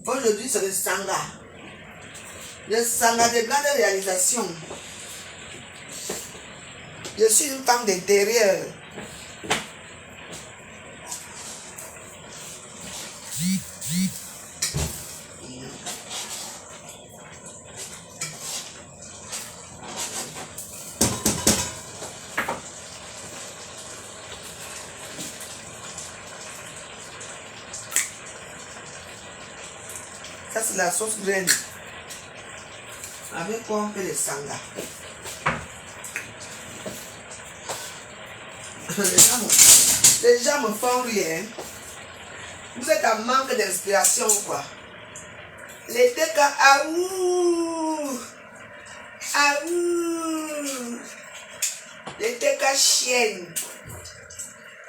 Aujourd'hui, c'est le sanga. Le sanga de grande réalisation. Je suis une femme d'intérieur. Ça, c'est la sauce graine. Avec quoi on fait le sanga? Les gens me font rien. Vous êtes en manque d'inspiration ou quoi? Les décas, aouh! Aouh! Les décas chiennes.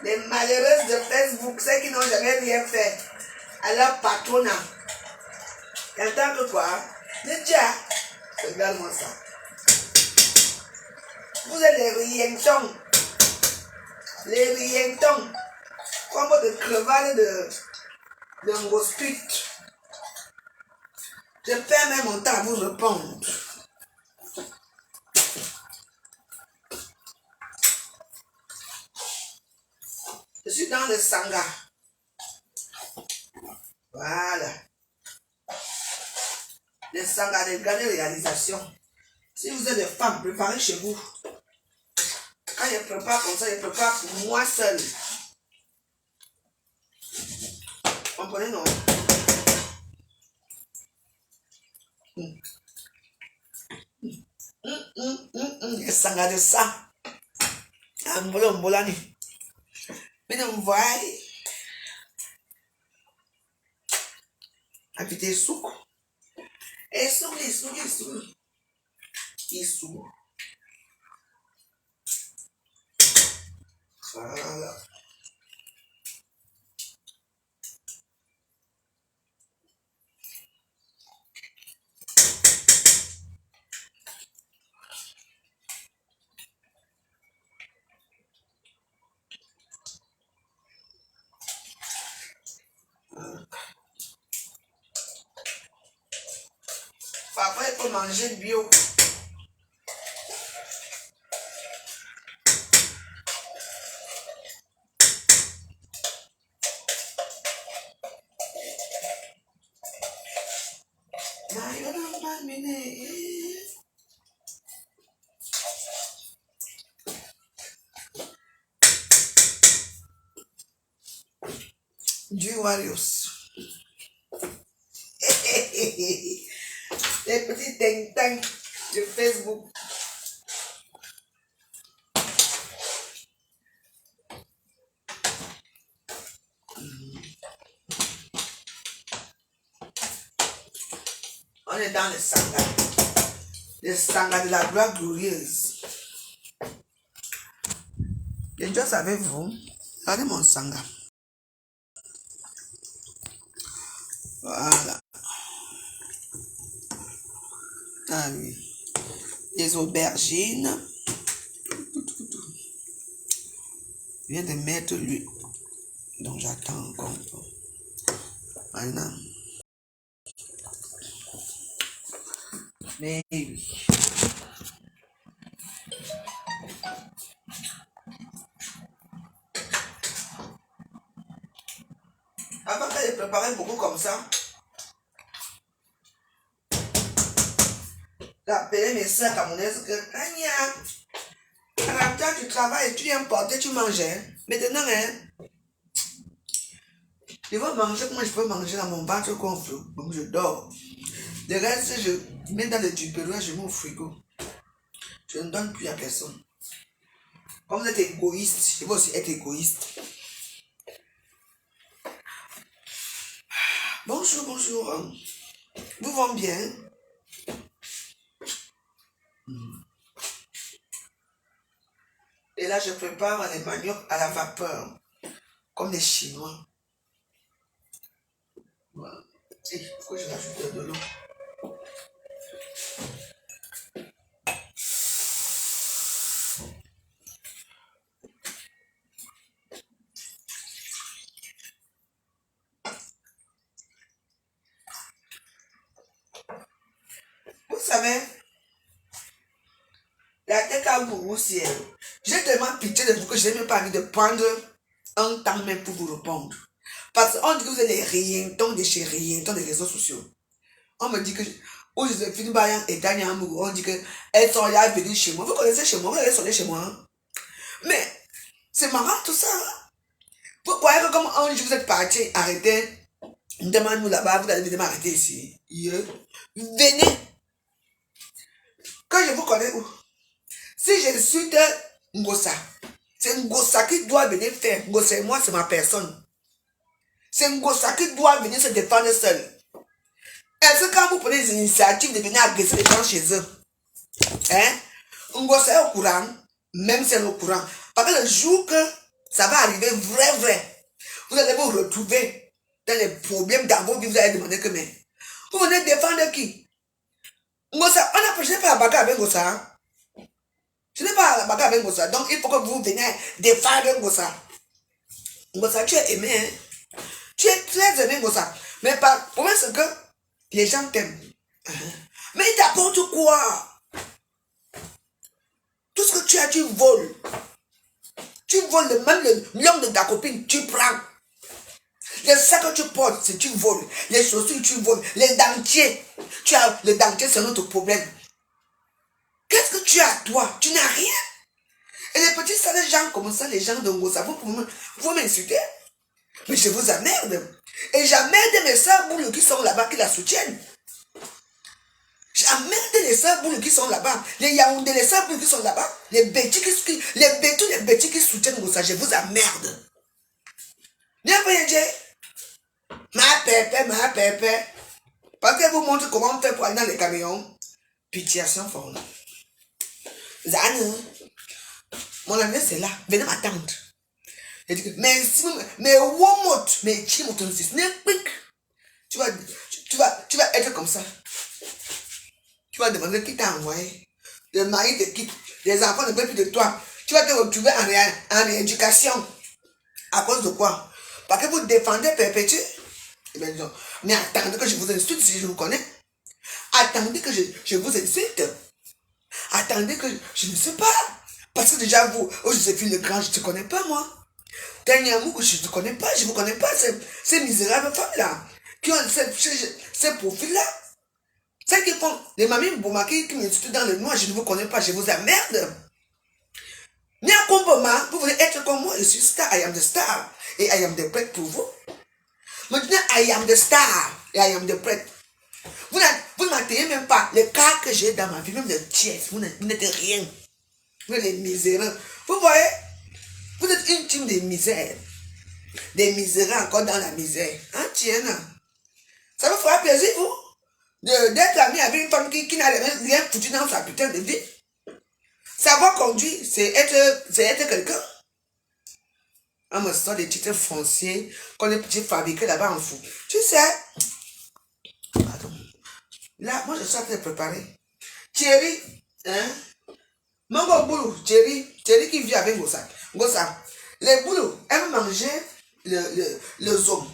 Les malheureuses de Facebook, celles qui n'ont jamais rien fait à leur patronat. Et en tant que quoi? Déjà, regarde-moi ça. Vous êtes les rientons. Les rientons. Comme de crevalle de mosquite. Je perds même mon temps à vous répondre. Je suis dans le sanga. Voilà. Le sanga de grande réalisation. Si vous êtes des femmes, préparez chez vous. Quand je prépare comme ça, je prépare pour moi seul. Comprenez, non? Le sanga de ça. Ambolani. Mais non, vous voyez. Habitez souk. Et souk. Isou. Voilà. Parfois, il faut manger bio. Du Warriors. Les petits ting-tang de Facebook. On est dans le sanga. Le sanga de la gloire glorieuse. Et déjà, savez-vous? Regardez mon sanga. Voilà. Ah oui. Les aubergines. Je viens de mettre l'huile. Donc j'attends encore un peu. Maintenant. Mais oui. Avant que je préparais beaucoup comme ça, j'appelais mes soeurs camerounaises que Anya, quand tu travailles, tu viens porter, tu manges. Maintenant, je veux manger comme je peux manger dans mon ventre gonfle. Donc je dors. Le reste, je mets dans le tupperware, je mets au frigo. Je ne donne plus à personne. Comme vous êtes égoïste, je veux aussi être égoïste. Bonjour. Vous vont bien? Et là, je prépare les maniocs à la vapeur, comme les Chinois. Voilà. Et pourquoi je rajoute de l'eau? savez, la tête à vous aussi. J'ai tellement pitié de vous que je n'ai même pas envie de prendre un temps même pour vous répondre. Parce qu'on dit que vous êtes les rientons de chez rientons des réseaux sociaux. On me dit que Joséphine Bayan et Daniel Amourou, on dit qu'elles sont là venues chez moi. Vous connaissez chez moi, vous allez sonner chez moi. Hein? Mais c'est marrant tout ça. Hein? Vous croyez que comme un jour vous êtes parti, arrêtez, demande-nous là-bas, vous allez venir m'arrêter ici. Venez. Quand je vous connais où? Si je suis de Ngossa, c'est Ngossa qui doit venir faire. Ngossa et moi, c'est ma personne. C'est Ngossa qui doit venir se défendre seul. Est-ce que quand vous prenez des initiatives de venir agresser les gens chez eux, hein? Ngossa est au courant, même si elle est au courant. Parce que le jour que ça va arriver vrai, vous allez vous retrouver dans les problèmes dans vos vies, vous allez demander que mais vous venez défendre qui? Ngossa, je n'ai pas la bagarre avec Ngossa. Hein? Je n'ai pas la bagarre avec Ngossa. Donc il faut que vous veniez défendre Ngossa. Ngossa, tu es aimé. Hein? Tu es très aimé, Ngossa. Mais le problème, c'est que les gens t'aiment. Mais ils t'apportent quoi? Tout ce que tu as, tu voles. Tu voles même le lion de ta copine, tu prends. Les sacs que tu portes, c'est tu voles. Les chaussures, tu voles. Les dentiers. Tu as les dentiers, c'est notre problème. Qu'est-ce que tu as, toi? Tu n'as rien. Et les petits salles gens comme ça, les gens de Ngossa, vous m'insultez. Mais je vous emmerde. Et j'emmerde mes soeurs boules qui sont là-bas, qui la soutiennent. J'emmerde les soeurs boules qui sont là-bas. Les Yaoundé, les soeurs boules qui sont là-bas. Les bêtis qui soutiennent Ngossa, je vous emmerde. Bien voyagé. Ma pépé. Parce que vous montrez comment on fait pour aller dans les camions. Pitié, sans forme. Zane, mon ami, c'est là. Venez m'attendre. Mais si vous, mais Womot, mais Chimoton, tu vas être comme ça. Tu vas demander qui t'a envoyé. Le mari te quitte. Les enfants ne veulent plus de toi. Tu vas te retrouver en rééducation. À cause de quoi? Parce que vous défendez perpétuer. Mais attendez que je vous insulte si je vous connais. Attendez que je vous insulte. Attendez que je ne sais pas. Parce que déjà vous, Joséphine Legrand, je ne te connais pas moi. Daniel Amourou, je ne te connais pas, je ne vous connais pas. Ces misérables femmes-là, qui ont ces profils-là. Celles qui font les mamies Boumaki qui m'insultent dans le noir, je ne vous connais pas, je vous emmerde. Nia Komboma, vous voulez être comme moi, je suis star, I am the star. Et I am the prêtre pour vous. Maintenant, I am the star. Et I am the prêtre. Vous ne m'atteignez même pas les cas que j'ai dans ma vie, même les tiers, vous n'êtes rien. Vous êtes les miséreux. Vous voyez, vous êtes une team de misère. Des miséreux encore dans la misère. Hein, tiens, ça vous fera plaisir, vous, d'être ami avec une femme qui n'a rien foutu dans sa putain de vie. Savoir conduire, c'est être quelqu'un. On me sort des titres fonciers qu'on est petit fabriqué là-bas en fou. Tu sais, pardon. Là, moi je suis en train de préparer. Thierry, hein? Mon boulot, Thierry qui vit avec Ngossa. Les boulots, aiment manger le zone.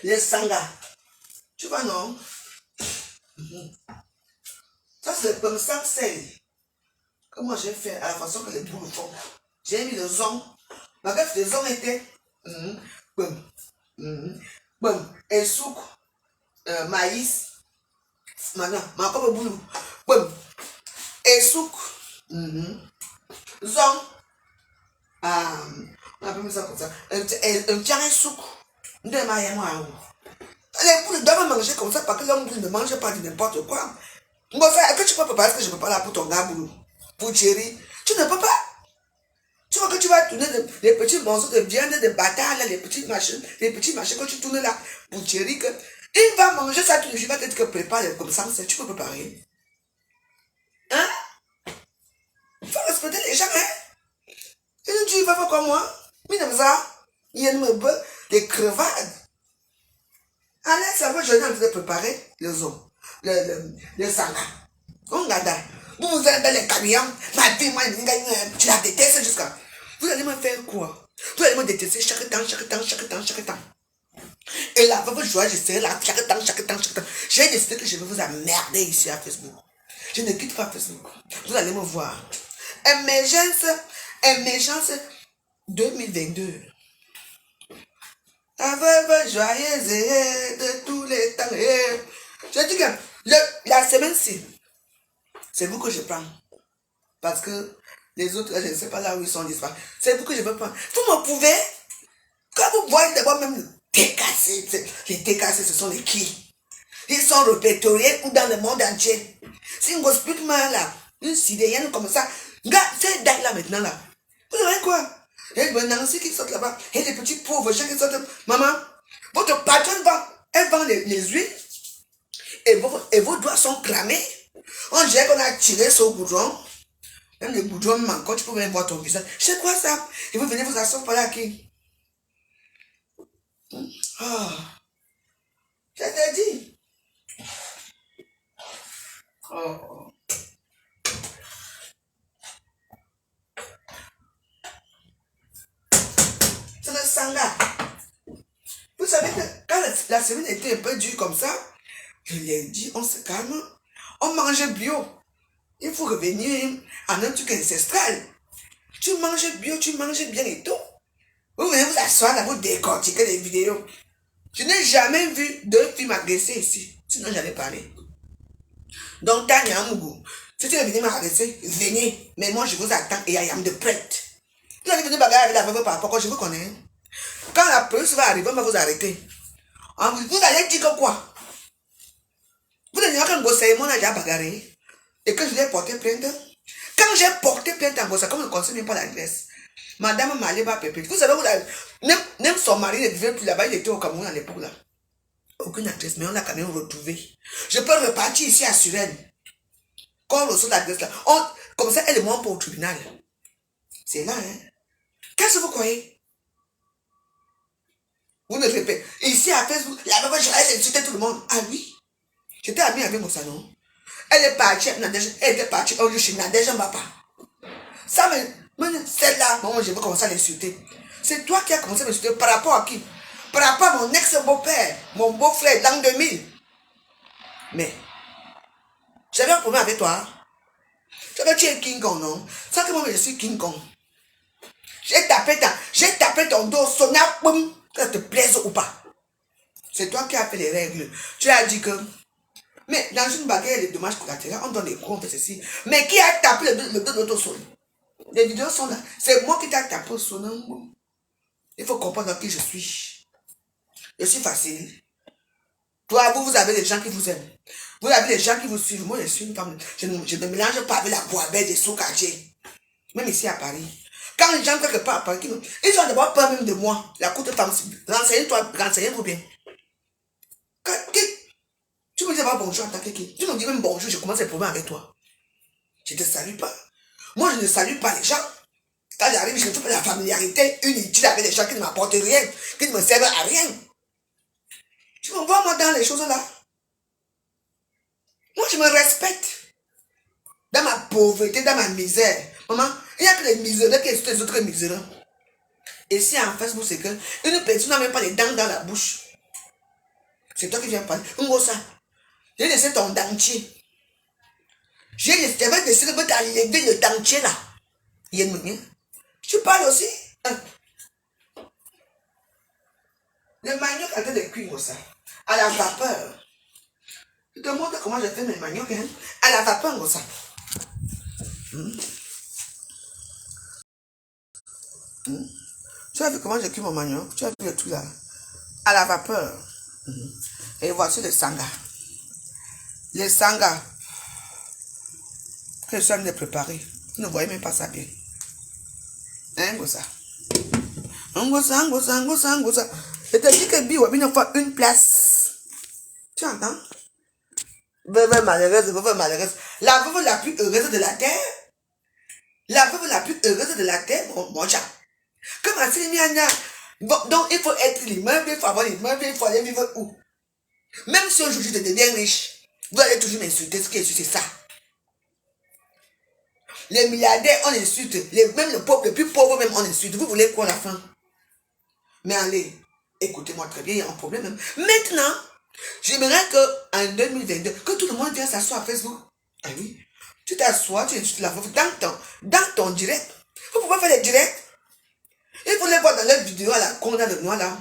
Les sangas. Tu vois, non? Ça, c'est comme ça, c'est que moi j'ai fait à la façon que les boules font. J'ai mis le zone. Ma greffe de zone était et souk, maïs, maintenant, ma comme boulot. Et souk, zone, on appelle ça comme ça. Un tiers souk. Les poules doivent manger comme ça parce que l'homme ne mange pas de n'importe quoi. Bon, est-ce que tu peux préparer ce que je peux pas là pour ton gars, boulot? Pour Thierry? Tu ne peux pas. Tu vois que tu vas tourner les petits morceaux de viande, de bâtard, là, les petits machins que tu tournes là pour Thierry. Il va manger ça, tu vas peut-être que préparer comme ça, tu peux préparer. Hein? Il faut respecter les gens, hein? Et tu vas faire comme moi? Mais comme ça, il y a des crevades. Allez, ça va, je suis en train de préparer le zoo, le sanga. On regarde. Vous êtes dans les camions, ma vie, moi, tu la détestes jusqu'à. Vous allez me faire quoi? Vous allez me détester chaque temps. Et Et la veuve joie, je serai là chaque temps. J'ai décidé que je vais vous emmerder ici à Facebook. Je ne quitte pas Facebook. Vous allez me voir. Émergence 2022. La veuve joyeuse de tous les temps. Je dis que la semaine-ci, c'est vous que je prends. Parce que les autres, je ne sais pas là où ils sont disparus. C'est vous que je veux prendre. Vous me pouvez, quand vous voyez d'abord même les TKC, ce sont les qui? Ils sont répertoriés ou dans le monde entier. Si on explique mal là, une sidérienne comme ça, regarde, c'est date là maintenant là. Vous savez quoi? Il y a des Nancy qui sortent là-bas, il y a des petits pauvres gens qui sortent. Maman, votre patronne elle vend les huiles et vos doigts sont cramés. On dirait qu'on a tiré sur le goudron. Même le goudron manque, quand tu peux même voir ton visage. C'est quoi ça? Et vous venez vous asseoir par là qui? Oh, je t'ai dit. Oh. C'est le sanga. Vous savez que quand la semaine était un peu dure comme ça, je l'ai dit, on se calme, on mange bio. Il faut revenir à un truc ancestral. Tu manges bio, tu manges bien et tout. Vous venez vous asseoir là, vous décortiquer les vidéos. Je n'ai jamais vu deux filles m'agresser ici. Sinon, j'allais parler. Donc, Tania Mougou, si tu veux venir m'agresser, venez. Mais moi, je vous attends et I am de prête. Vous allez venir bagarrer avec la veuve par rapport, je vous connais. Quand la police va arriver, on va vous arrêter. Vous allez dire que quoi? Vous n'avez qu'un gossé, moi, on a déjà bagarré. Et que je l'ai porté plainte. Quand j'ai porté plainte en gossé, comme je ne connaissais même pas l'adresse, Madame Maleba Pépé, vous savez, même son mari ne vivait plus là-bas, il était au Cameroun à l'époque là. Aucune adresse, mais on l'a quand même retrouvé. Je peux repartir ici à Suresnes. Quand on reçoit l'adresse là, comme ça, elle est moins pour au tribunal. C'est là, hein. Qu'est-ce que vous croyez? Vous ne répétez. Ici à Facebook, la veuve Joyeuse insultait tout le monde. Ah oui? J'étais amie avec mon salon. Elle est partie, elle était partie au lieu chez Nadège Mbapa. Ça celle-là, moi je vais commencer à l'insulter. C'est toi qui as commencé à m'insulter par rapport à qui? Par rapport à mon ex-beau-père, mon beau-frère, l'an 2000. Mais, j'avais un problème avec toi. J'avais tué King Kong, non? Ça que moi je suis King Kong. J'ai tapé ton dos, sonné, boum, que ça te plaise ou pas. C'est toi qui as fait les règles. Tu as dit que, mais dans une bagarre, les dommages collatéraux, on donne des comptes, ceci. Mais qui a tapé le dos de l'auto son? Les vidéos sont là. C'est moi qui t'ai tapé au son. Il faut comprendre qui je suis. Je suis facile. Toi, vous avez des gens qui vous aiment. Vous avez des gens qui vous suivent. Moi, je suis une femme. Je ne mélange pas avec la boisbelle des sous-quartiers. Même ici à Paris. Quand les gens quelque part à Paris, ils ont d'abord peur même de moi. La courte femme. Renseignez-vous bien. Tu me dis pas bonjour en tant que qui? Tu me dis même bonjour, je commence à problème avec toi. Je ne te salue pas. Moi, je ne salue pas les gens. Quand j'arrive, je ne fais pas la familiarité inutile avec les gens qui ne m'apportent rien, qui ne me servent à rien. Tu me vois, moi, dans les choses là. Moi, je me respecte. Dans ma pauvreté, dans ma misère. Maman, il n'y a que les miséreux qui insultent les autres miséreux. Et si en Facebook, c'est que une personne n'a même pas les dents dans la bouche. C'est toi qui viens parler. Ça. J'ai laissé ton dentier. J'avais décidé de t'enlever le dentier là. Tu parles aussi? Le manioc a été de cuire ça. À la vapeur. Je te montre comment je fais mes maniocs. Hein? À la vapeur ça. Tu as vu comment je cuis mon manioc? Tu as vu le tout là? À la vapeur. Et voici le sanga. Le sanga. Que je suis en train de préparer. Vous ne voyez même pas ça bien. Hein, ça. Ngosa. Je te dis que Biwa, il faut une place. Tu entends? Veuve malheureuse. La veuve la plus heureuse de la terre. La veuve la plus heureuse de la terre, mon chat. Comment c'est miana? Donc il faut être l'immeuble, il faut avoir l'immeuble, il faut aller vivre où? Même si aujourd'hui je deviens riche, vous allez toujours m'insulter, ce qui est sûr, c'est ça. Les milliardaires, on insulte. Même le peuple le plus pauvre, même on insulte. Vous voulez quoi à la fin? Mais allez, écoutez-moi très bien, il y a un problème. Maintenant, j'aimerais qu'en 2022, que tout le monde vienne s'asseoir à Facebook. Ah oui, tu t'assois, tu étudies la voix dans ton direct. Vous pouvez faire des directs. Il faut les voir dans leur vidéo là, qu'on a de moi là.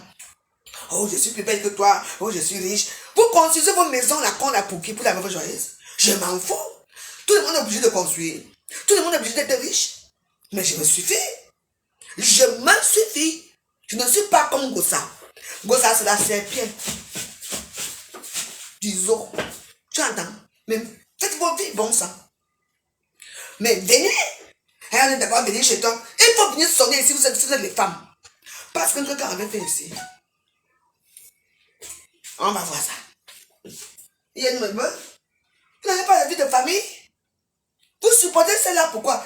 Oh, je suis plus belle que toi. Oh, je suis riche. Vous construisez vos maisons là qu'on a pour qui? Pour la meuf joyeuse. Je m'en fous. Tout le monde est obligé de construire. Tout le monde est obligé d'être riche. Mais je me suffis. Je me suffis. Je ne suis pas comme Gossa. Gossa, c'est la serpent. Disons. Tu entends? Mais faites vos vies, bon sang. Mais venez. Elle n'est d'abord venir chez toi. Il faut venir sonner ici, vous êtes les femmes. Parce que quelqu'un avait fait ici. On va voir ça. Il y a une meuf. Vous n'avez pas la vie de famille. Vous supportez celle-là, pourquoi?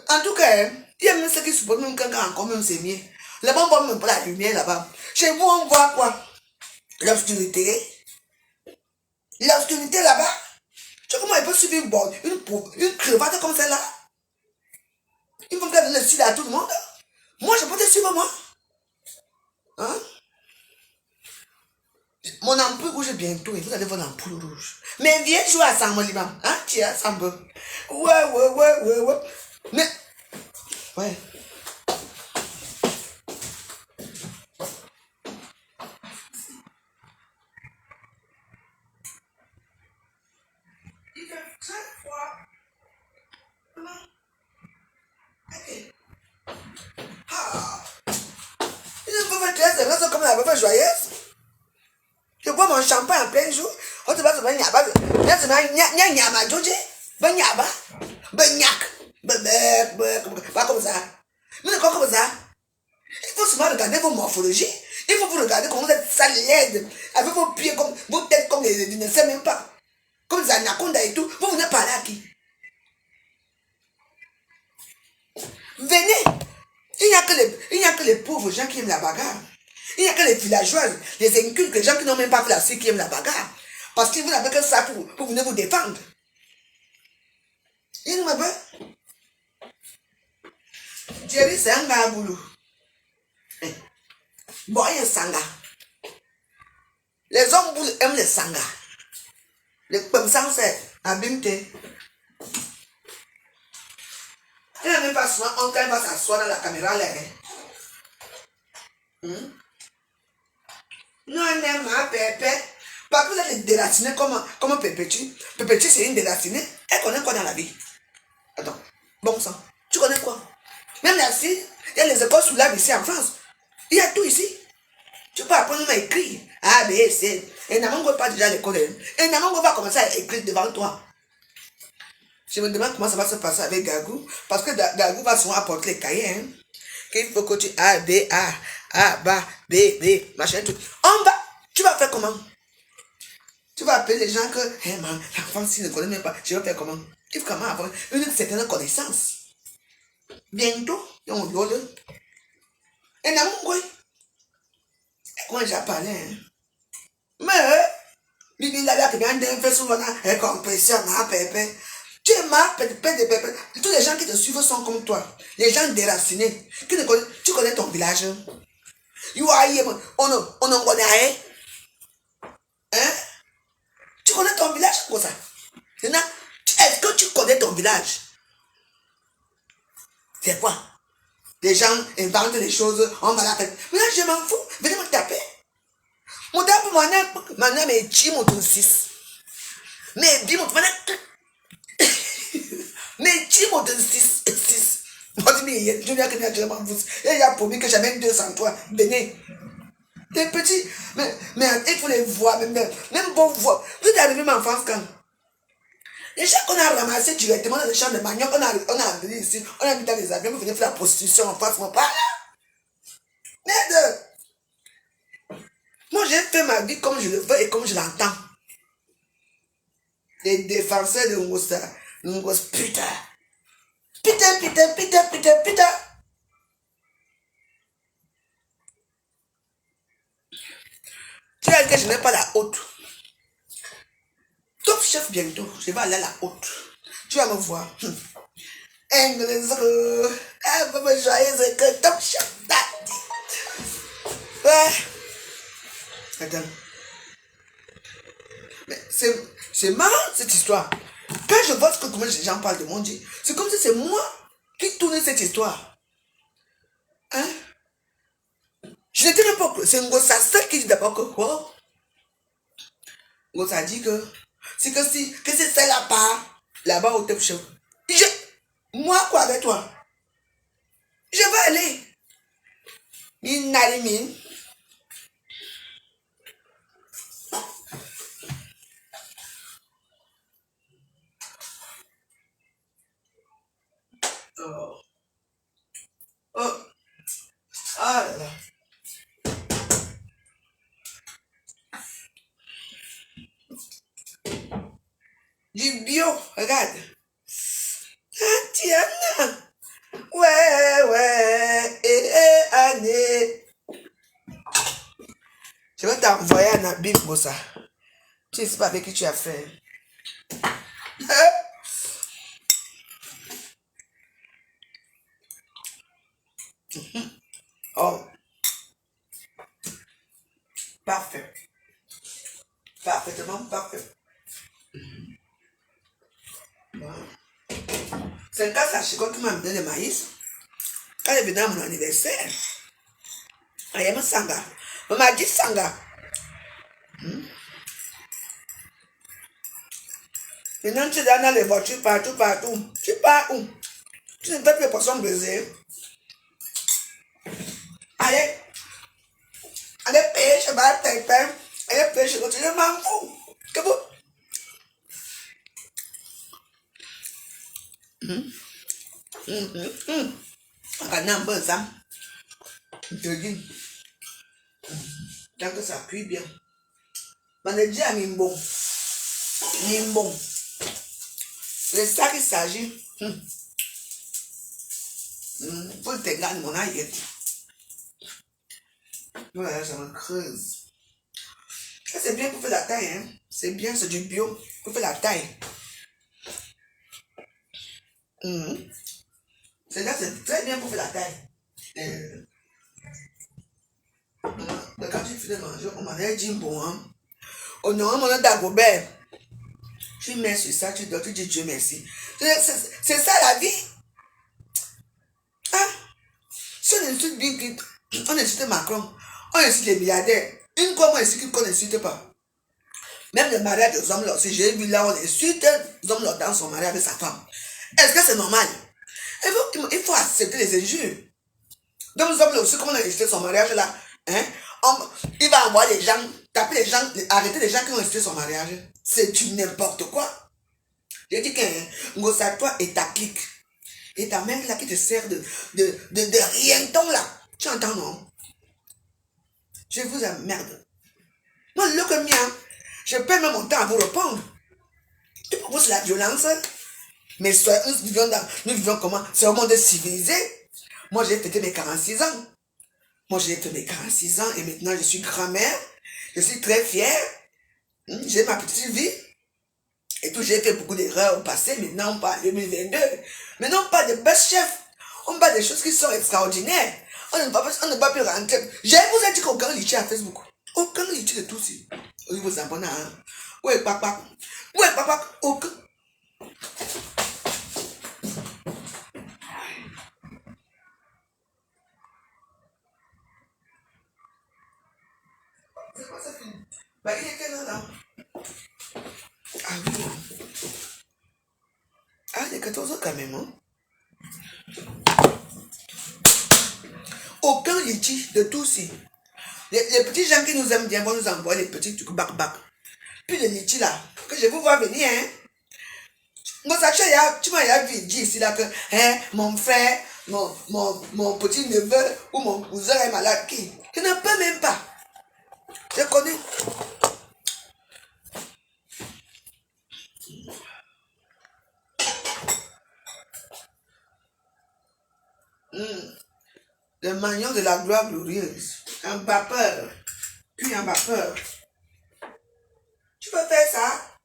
En tout cas, il y a même ceux qui supportent même quelqu'un encore, même c'est mieux. Là-bas, on voit même pas la lumière là-bas. Chez vous, on voit quoi? L'obscurité. L'obscurité là-bas. Tu sais comment elle peut suivre une crevate comme celle-là? Il faut faire le style à tout le monde. Moi, je peux te suivre, moi. Hein? Mon ampoule rouge bientôt, et vous allez voir l'ampoule rouge. Mais viens jouer à Sambo, Liban. Hein? Tu es Sambo. Ouais. Mais, ouais. Il fait très froid. Ok. Ah. Il ne peut pas être très comme la meuf joyeuse. Je bois mon champagne en plein jour. On te va se faire nyaba. Nyama, Joji. Ben nyaba. Ben nyak. Pas comme ça. Mais quoi comme ça? Il faut seulement regarder vos morphologies. Il faut vous regarder comment vous êtes sale laide. Avec vos pieds comme, vos têtes comme je ne sais même pas. Comme des anacondas et tout. Vous venez parler à qui? Venez. Il n'y a que les pauvres gens qui aiment la bagarre. Il n'y a que les villageoises, les incultes, les gens qui n'ont même pas fait la suite qui aiment la bagarre. Parce que vous n'avez que ça pour venir vous défendre. Il m'a dit, Jerry, c'est un gars à boulot. Bon, il y a un sanga. Les hommes boules aiment les sangas. Les comme ça, c'est abîmé. Il n'a même pas souvent, quand il va s'asseoir dans la caméra, là. Non, on aime ma pépé. Parce que vous êtes déracinés comme Pépétu. Pépétu, c'est une déracinée. Elle connaît quoi dans la vie? Attends, bon sang. Tu connais quoi? Même là-ci, il y a les écoles sous l'arbre ici en France. Il y a tout ici. Tu peux apprendre à écrire. A, B, C. Et Namango pas déjà à l'école. Et Namango va commencer à écrire devant toi. Je me demande comment ça va se passer avec Gagou. Parce que Gagou va souvent apporter les cahiers. Hein. Qu'il faut que tu A, B, A, B, B, machin, tout. Tu vas faire comment? Tu vas appeler les gens que, hey man, l'enfant s'il ne connaît même pas, je vais faire comment? Il faut comment avoir une certaine connaissance. Bientôt, on doit le. Et Namango, comment j'ai parlé, hein? Mais, Bibi là, qui vient de faire souvent, elle compression, ma pépé. Tu es ma pépé de pépé. Tous les gens qui te suivent sont comme toi. Les gens déracinés. Tu connais ton village. You are here, on en connaît. Hein? Tu connais ton village comme ça? Est-ce que tu connais ton village? C'est quoi? Les gens inventent des choses, on va la faire. Mais là, je m'en fous. Venez me taper. Mon tape, mon nom est Jim 6. Mais dis mon mais Jim 6. Moi, je dis, je n'ai que naturellement vous. Et il a promis que j'amène 203. Venez. Des petits. Mais il faut les voir, même vos voix. Vous êtes arrivé en France quand? Les gens qu'on a ramassés directement dans les champs de manioc, on a amené ici, on a mis dans les avions, vous venez faire la prostitution en France, mon père. Merde! Moi, j'ai fait ma vie comme je le veux et comme je l'entends. Les défenseurs de Ngos, putain. Putain. Tu as dit que je n'ai pas la haute. Top chef bientôt, je vais aller à la haute. Tu vas me voir. Anglaise, elle va me joyeuse que top chef. Ouais. Attends. Mais c'est marrant cette histoire. Quand je vois comment les gens parlent de mon Dieu, c'est comme si c'est moi qui tournais cette histoire. Hein? Je n'étais même pas. C'est Ngosa qui dit d'abord que quoi? Ngosa dit que c'est que si que c'est ça là-bas au top show. Moi quoi avec toi? Je vais aller. Minarimine. Oh. Oh. Ah là là. Du bio, regarde. Ah, tiens. Ouais, année. Je vais t'envoyer un habit pour ça. Tu ne sais pas avec qui tu as fait. Hein? Oh, parfait. Parfaitement parfait. C'est un cas sachet qui m'a donné le maïs. Quand il est venu à mon anniversaire, il y a un sanga. On m'a dit sanga. Maintenant, tu es dans les voitures partout. Tu pars où? Tu ne fais plus les poissons brisés. Allez, allez payer chez Bar Pépin. Allez payer chez l'autre. Je m'en fous. Que vous? Regarde un peu ça. Je te dis. Tant que ça cuit bien. On a dit à Nimbo. C'est ça qu'il s'agit. Faut te gagner mon aïe. Voilà, ça me creuse. Ça, c'est bien pour faire la taille. Hein? C'est bien, c'est du bio. Pour faire la taille. C'est là, c'est très bien pour faire la taille. Quand tu finis de manger, on m'en a dit bon. Hein? Oh non, on a d'Agobert. Tu mets sur ça, tu dois, tu dis Dieu merci. C'est ça la vie. Hein? Si on insulte Bill Clinton, on insulte Macron, on insulte les milliardaires. Une fois, on insulte qu'on n'insulte pas. Même le mariage des hommes là aussi, j'ai vu là, on insulte les hommes là dans son mariage avec sa femme. Est-ce que c'est normal? Il faut accepter les injures. Donc, les hommes là aussi, comme on a insulté son mariage là, hein? Il va envoyer les gens, taper les gens, arrêter les gens qui ont insulté son mariage. C'est du n'importe quoi. J'ai dit que Ngosa, toi et ta clique. Et ta mère là qui te sert de rien ton là. Tu entends non? Je vous emmerde. Moi, le que mien, je perds même mon temps à vous répondre. Tu proposes la violence. Mais nous vivons comment? C'est un monde civilisé. Moi, j'ai fêté mes 46 ans. Moi, j'ai fait mes 46 ans et maintenant, je suis grand-mère. Je suis très fière. J'ai ma petite vie. Et tout, j'ai fait beaucoup d'erreurs au passé. Maintenant, on parle de 2022. Maintenant, on parle de best chef. On parle des choses qui sont extraordinaires. On ne va plus rentrer. Je vous ai dit qu'aucun litige à Facebook. Aucun litige de tout ça. Oui, vous abonnez. Oui, papa. Oui, papa. Aucun. C'est quoi ça film? Bah, il était là. Ah oui. Ah, il est 14 ans quand même. Hein? Aucun litige de tout ça. Les petits gens qui nous aiment bien vont nous envoyer les petits trucs bac. Puis les litiges là, que je vous vois venir, hein. Moi, ça, tu m'as vu dire ici là que, hein, mon frère, mon petit neveu ou mon cousin est malade qui? Je ne peux même pas. Je connais. Le magnon de la gloire glorieuse. Un vapeur. Puis un vapeur. Tu peux faire ça?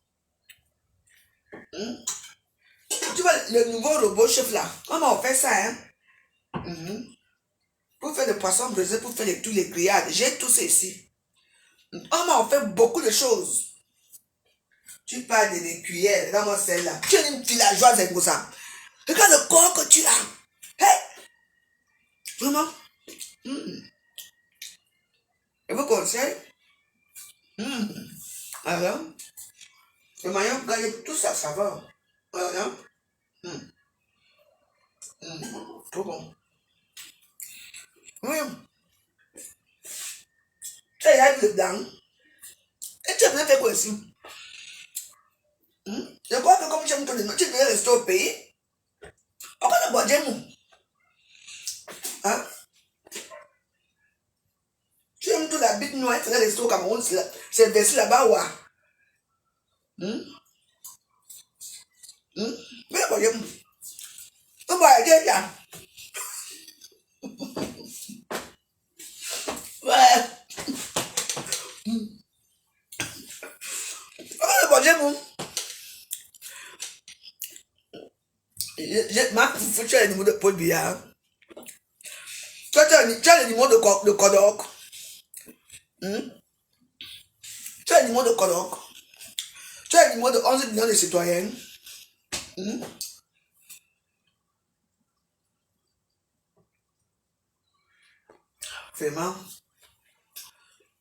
Tu vois le nouveau robot chef là. Comment on fait ça, hein? Pour faire des poissons brisés, pour faire tous les grillades. J'ai tout ça ici. Maman, on fait beaucoup de choses. Tu parles de mes cuillères, regarde-moi celle-là. Tu es une villageoise, c'est pour ça. Regarde le corps que tu as. Hey! Vraiment? Je vous conseille. Alors, le maillot gagne tout sa saveur. Voilà. Trop bon. Oui. Tu as dedans. Et tu as bien fait quoi ici? Je crois que comme tu aimes ton nom, tu devrais rester au pays. Encore le bois d'emou. Hein? Tu aimes tout la bite noire, tu devrais rester au Cameroun. C'est versé là-bas, ouais. Mais le bois d'emou. Le bois d'emou. Ouais. Encore le bois d'emou. Ma foufou, tu as le niveau de Paul Biya. Toi, tu as le niveau de Kodok. Tu as le niveau de Kodok. Tu as le niveau de 11 millions de citoyens. Vraiment.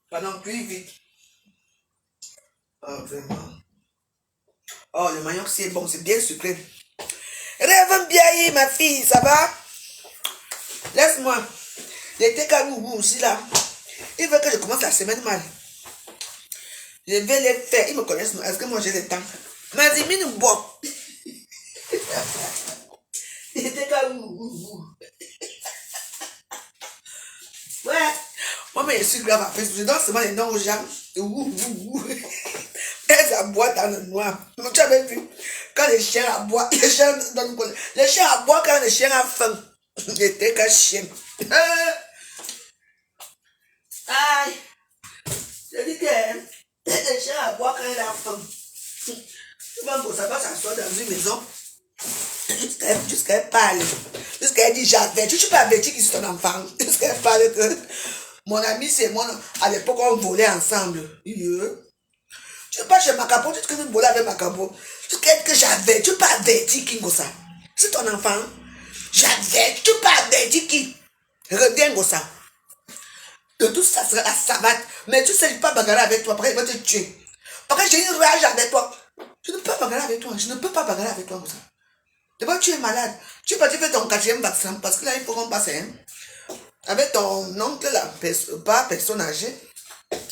Pendant plus vite. Oh, vraiment. Oh, le manioc, c'est bon, c'est bien sucré. Rêve bien, ma fille, ça va? Laisse-moi. J'étais Kagougou aussi là. Il veut que je commence la semaine mal. Je vais les faire. Ils me connaissent. Est-ce que moi j'ai le temps? Mazimi nous boit. J'étais Kagougou. Ouais. Moi, mais je suis grave à Facebook. Je donne seulement les noms aux gens. Elles aboient dans le noir. Tu avais vu? Quand les chiens aboient, les chiens aboient quand les chiens ont faim. J'étais qu'un chien. Aïe. Je dis que les chiens aboient quand ils ont faim. Tu vas pour ça, va s'asseoir dans une maison. Jusqu'à elle parle. Jusqu'à elle dit j'avais. Tu ne suis pas averti qui c'est ton enfant. Jusqu'à elle parle que mon ami c'est moi. À l'époque on volait ensemble. Tu ne pas chez Macabo, tu te connais voler avec Macabo. Jusqu'à elle que j'avais. Tu ne pas averti qui ça. C'est ton enfant. J'avais. Tu ne pas averti qui. Reviens comme ça. De tout ça sera la savate. Mais tu sais, je ne peux pas bagarrer avec toi. Après, il va te tuer. Parce que j'ai une rage avec toi. Je ne peux pas bagarrer avec toi. Je ne peux pas bagarrer avec toi comme ça. D'abord, tu es malade. Tu vas faire ton 4e vaccin. Parce que là, il faut qu'on passe. Hein? Avec ton oncle, là, pas personne âgée.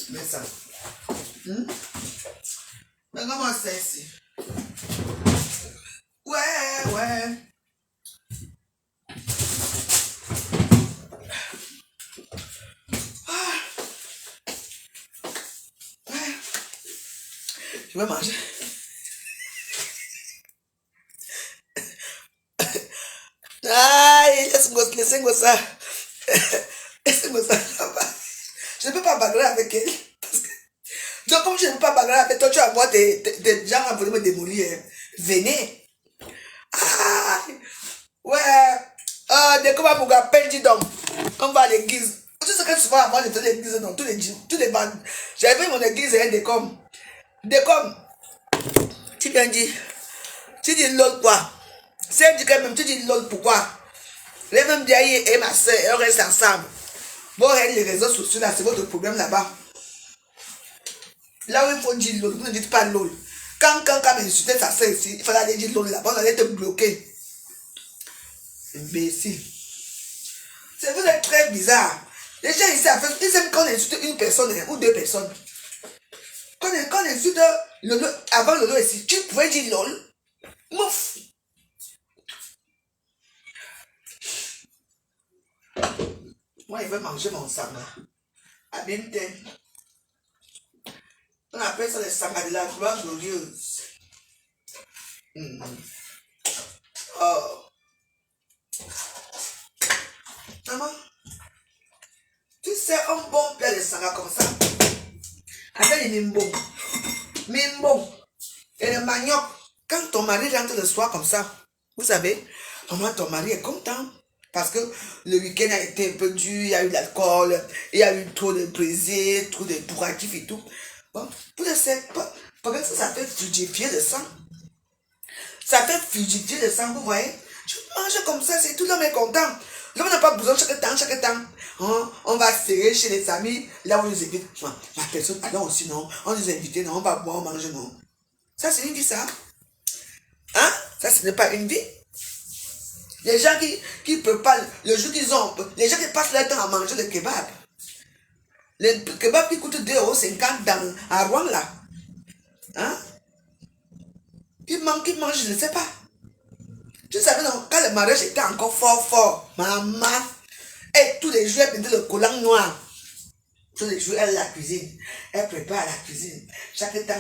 Mais ça. Mais comment c'est ici? Ouais. Je vais manger. Aïe, laisse-moi ça. Laisse-moi ça. Je ne peux pas bagarrer avec elle. Parce que, donc, comme je ne peux pas bagarrer avec toi, tu vas voir des gens à venir me démolir. Venez. Aïe. Ouais. Dès qu'on va vous appeler, dis donc. On va à l'église. Tu sais que souvent avant de faire l'église, non, tous les bandes. J'avais pris mon église et un décom. Décom. Tu viens dire. Tu dis lol quoi? C'est dit quand même, tu dis lol pourquoi? Les mêmes Biaye et ma soeur, on reste ensemble. Bon, les réseaux sociaux là, c'est votre problème là-bas. Là où il faut dire lol, vous ne dites pas lol. Quand m'insultait sa soeur ici, il fallait aller dire lol là-bas, on allait te bloquer. Imbécile. C'est vous êtes très bizarre. Les gens ici, ils aiment quand on insulte une personne ou deux personnes. Quand on insulte Lolo, avant Lolo ici, tu pouvais dire lol. Mouf. Moi, il veut manger mon sang. À Binte. On appelle ça le sang de la gloire glorieuse. Oh. Maman, tu sais, un bon plat de sang comme ça. Avec les mimbons. Et le manioc. Quand ton mari rentre le soir comme ça, vous savez, maman, ton mari est content. Parce que le week-end a été un peu dur, il y a eu l'alcool, il y a eu trop de plaisir, trop de bourratifs et tout. Bon, pour le parce que ça fait fluidifier le sang. Ça fait fluidifier le sang, vous voyez. Je mange comme ça, c'est tout l'homme est content. L'homme n'a pas besoin chaque temps. On va serrer chez les amis, là où on nous invite. Ma personne, allons aussi, non. On nous invite, non, on va boire, on mange, non. Ça, c'est une vie, ça. Hein? Ça, ce n'est pas une vie. Les gens qui peuvent pas, le jour qu'ils ont, les gens qui passent leur temps à manger le kebab. Le kebab qui coûte 2,50 € à Rouen, là. Hein? Qui mange, je ne sais pas. Tu savais, non, quand le mariage était encore fort, maman, et tous les jours, elle mettait le collant noir. Tous les jours, elle la cuisine. Elle prépare la cuisine. Chaque temps,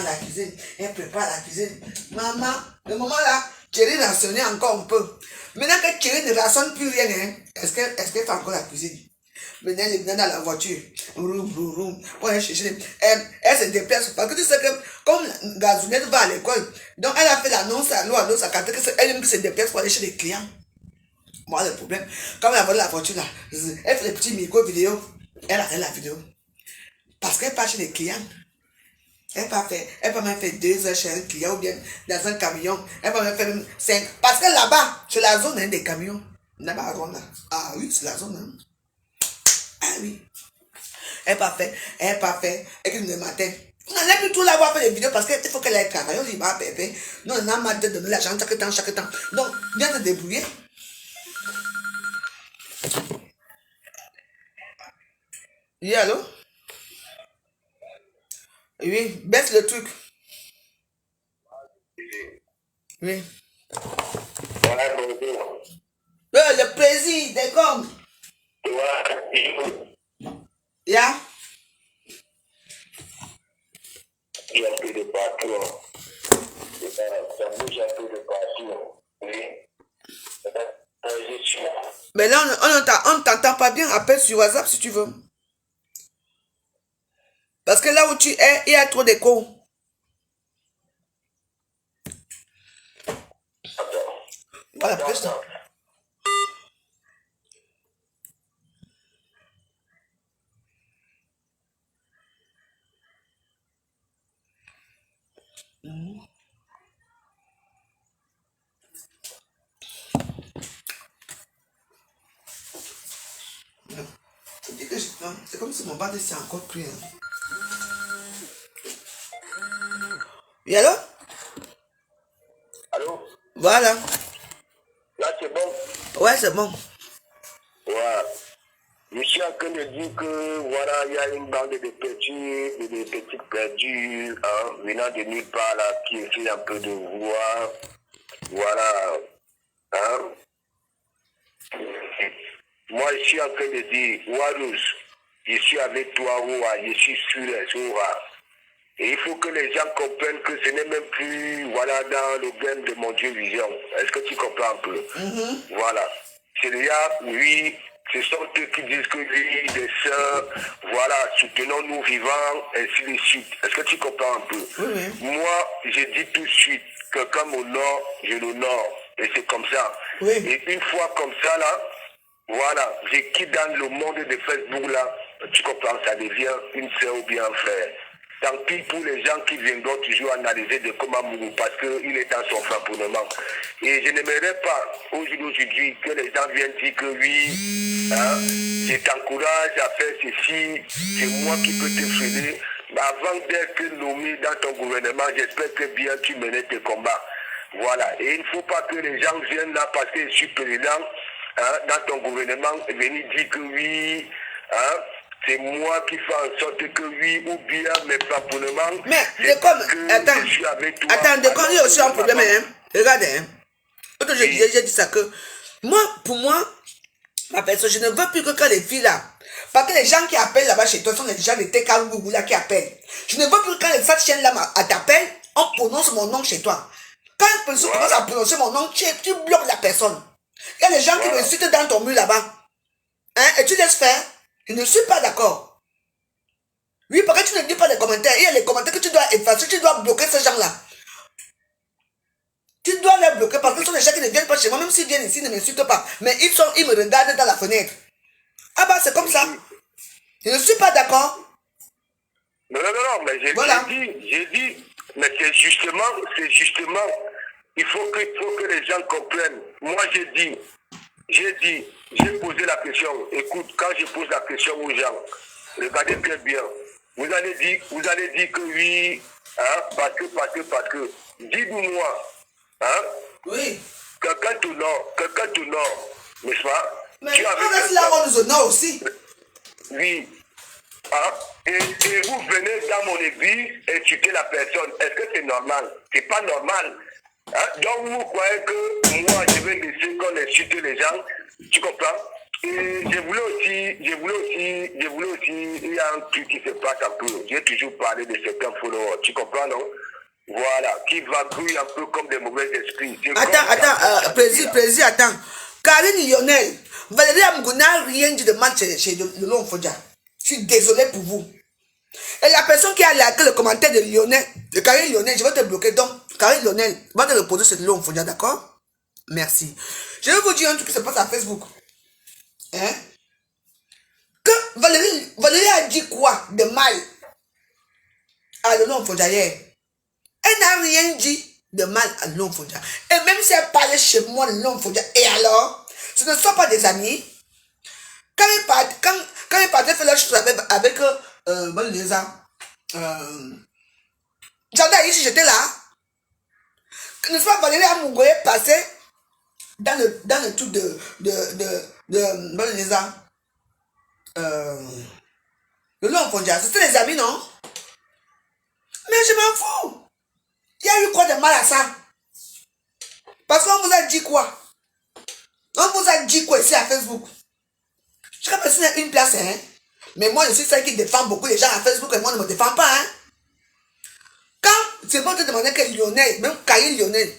la cuisine. Elle prépare la cuisine. Maman, le moment là, Thierry rationnait encore un peu. Maintenant que Thierry ne rationne plus rien, hein, est-ce qu'elle fait encore la cuisine? Maintenant, elle est dans la voiture. Roum. Pour aller chercher. Elle se déplace. Parce que tu sais que, comme Gazounette va à l'école, donc elle a fait l'annonce à l'eau, à carte que c'est elle-même qui se déplace pour aller chez les clients. Moi, le problème, comme elle a volé la voiture là, elle fait les petits micro vidéos. Elle arrête la vidéo. Parce qu'elle part chez les clients. Elle peut même faire 2 heures chez un client ou bien dans un camion. Elle peut même faire 5. Parce que là-bas, c'est la zone des camions. Là-bas, là. Ah oui, c'est la zone. Hein. Ah oui. Elle peut faire. Et que le matin. On n'allait plus tout là voir faire des vidéos parce qu'il faut qu'elle aille travailler. On dit, bah, pépé. Nous, on a marre de donner l'argent chaque temps. Donc, viens te débrouiller. Oui, allô? Oui, baisse le truc. Oui. Le plaisir des gommes. Ya? Il y a un peu de partout. Ça bouge un peu de partout. Oui. Je suis là. Mais là, on ne t'entend pas bien. Appelle sur WhatsApp si tu veux. Parce que là où tu es, il y a trop d'écho. Voilà, prêche ça. C'est comme si mon bas s'est encore pris. Oui, allô? Allô? Voilà. Là, c'est bon? Ouais, c'est bon. Ouais. Je suis en train de dire que, voilà, il y a une bande de petites perdus, hein, venant de nulle part, là, qui essaient un peu de voir, voilà, hein. Moi, je suis en train de dire, Warus, je suis avec toi, Roua, je suis sur les Roua. Et il faut que les gens comprennent que ce n'est même plus, voilà, dans le game de mon Dieu Vision. Est-ce que tu comprends un peu? Voilà. C'est déjà, oui, ce sont eux qui disent que oui, des sœurs, voilà, soutenons-nous vivants, ainsi de suite. Est-ce que tu comprends un peu? Moi, je dis tout de suite que comme au nord, je l'honore. Et c'est comme ça. Et une fois comme ça, là, voilà, je quitte dans le monde de Facebook, là, tu comprends, ça devient une sœur ou bien un frère. Tant pis pour les gens qui viendront toujours analyser de comment mourir parce qu'il est dans son frère pour le moment. Et je n'aimerais pas aujourd'hui que les gens viennent dire que oui, hein, je t'encourage à faire ceci, c'est moi qui peux te freiner. Mais avant d'être nommé dans ton gouvernement, j'espère que bien tu menais tes combats. Voilà. Et il ne faut pas que les gens viennent là parce que je suis président, hein, dans ton gouvernement, venir dire que oui, hein, c'est moi qui fais en sorte que oui, ou bien, mais pas pour le moment. Mais, attends, il y a aussi un problème, hein. Regardez, hein. J'ai dit ça que, moi, pour moi, ma personne, je ne veux plus que quand les filles là, parce que les gens qui appellent là-bas chez toi sont les gens de Tekalougougou là qui appellent. Je ne veux plus que quand cette chienne là t'appelle, on prononce mon nom chez toi. Quand une personne commence à prononcer mon nom, tu bloques la personne. Il y a des gens qui me citent dans ton mur là-bas. Hein, et tu laisses faire. Je ne suis pas d'accord. Oui, parce que tu ne dis pas les commentaires. Il y a les commentaires que tu dois effacer, tu dois bloquer ces gens-là. Tu dois les bloquer parce que ce sont des gens qui ne viennent pas chez moi, même s'ils viennent ici, ils ne m'insultent pas. Mais ils me regardent dans la fenêtre. Ah bah c'est comme ça. Je ne suis pas d'accord. Non, mais j'ai dit, mais c'est justement, il faut que les gens comprennent. Moi j'ai posé la question. Écoute, quand je pose la question aux gens, regardez très bien. Vous allez dire que oui, hein, parce que. Dites-moi, hein? Oui. Quelqu'un t'honore, n'est-ce pas? Mais on là, on nous honore aussi. Oui. Hein? Et vous venez dans mon église insulter la personne. Est-ce que c'est normal? C'est pas normal. Hein? Donc vous croyez que moi je vais laisser qu'on insulte les gens? Tu comprends? Et je voulais aussi, il y a un truc qui se passe un peu. J'ai toujours parlé de certains followers. Tu comprends, non? Voilà, qui vadrouillent un peu comme des mauvais esprits. Attends, président, attends. Karine Lionel, Valérie Amgou n'a rien dit de mal chez le Long Fodja. Je suis désolé pour vous. Et la personne qui a liké le commentaire de Lionel, de Karine Lionel, je vais te bloquer. Donc, Karine Lionel, va te reposer sur le Long Fodja, d'accord? Merci. Je vais vous dire un truc qui se passe à Facebook. Hein? Quand Valérie a dit quoi de mal à le Long Fodja hier? Elle n'a rien dit de mal à Long Fodja. Et même si elle parlait chez moi de Long Fodja, et alors, ce ne sont pas des amis. Quand ils partaient faire la chose avec les gens, j'entends ici, j'étais là. Ne pas Valérie Amougoye passé dans le truc de les gens, le Long Fodja. C'était des amis, non? Mais je m'en fous. Il y a eu quoi de mal à ça? Parce qu'on vous a dit quoi? On vous a dit quoi ici à Facebook? Chaque personne a une place, hein? Mais moi, je suis celle qui défend beaucoup les gens à Facebook et moi, ne me défends pas, hein? Quand c'est bon de demander que Lionel, même Karine Lionel,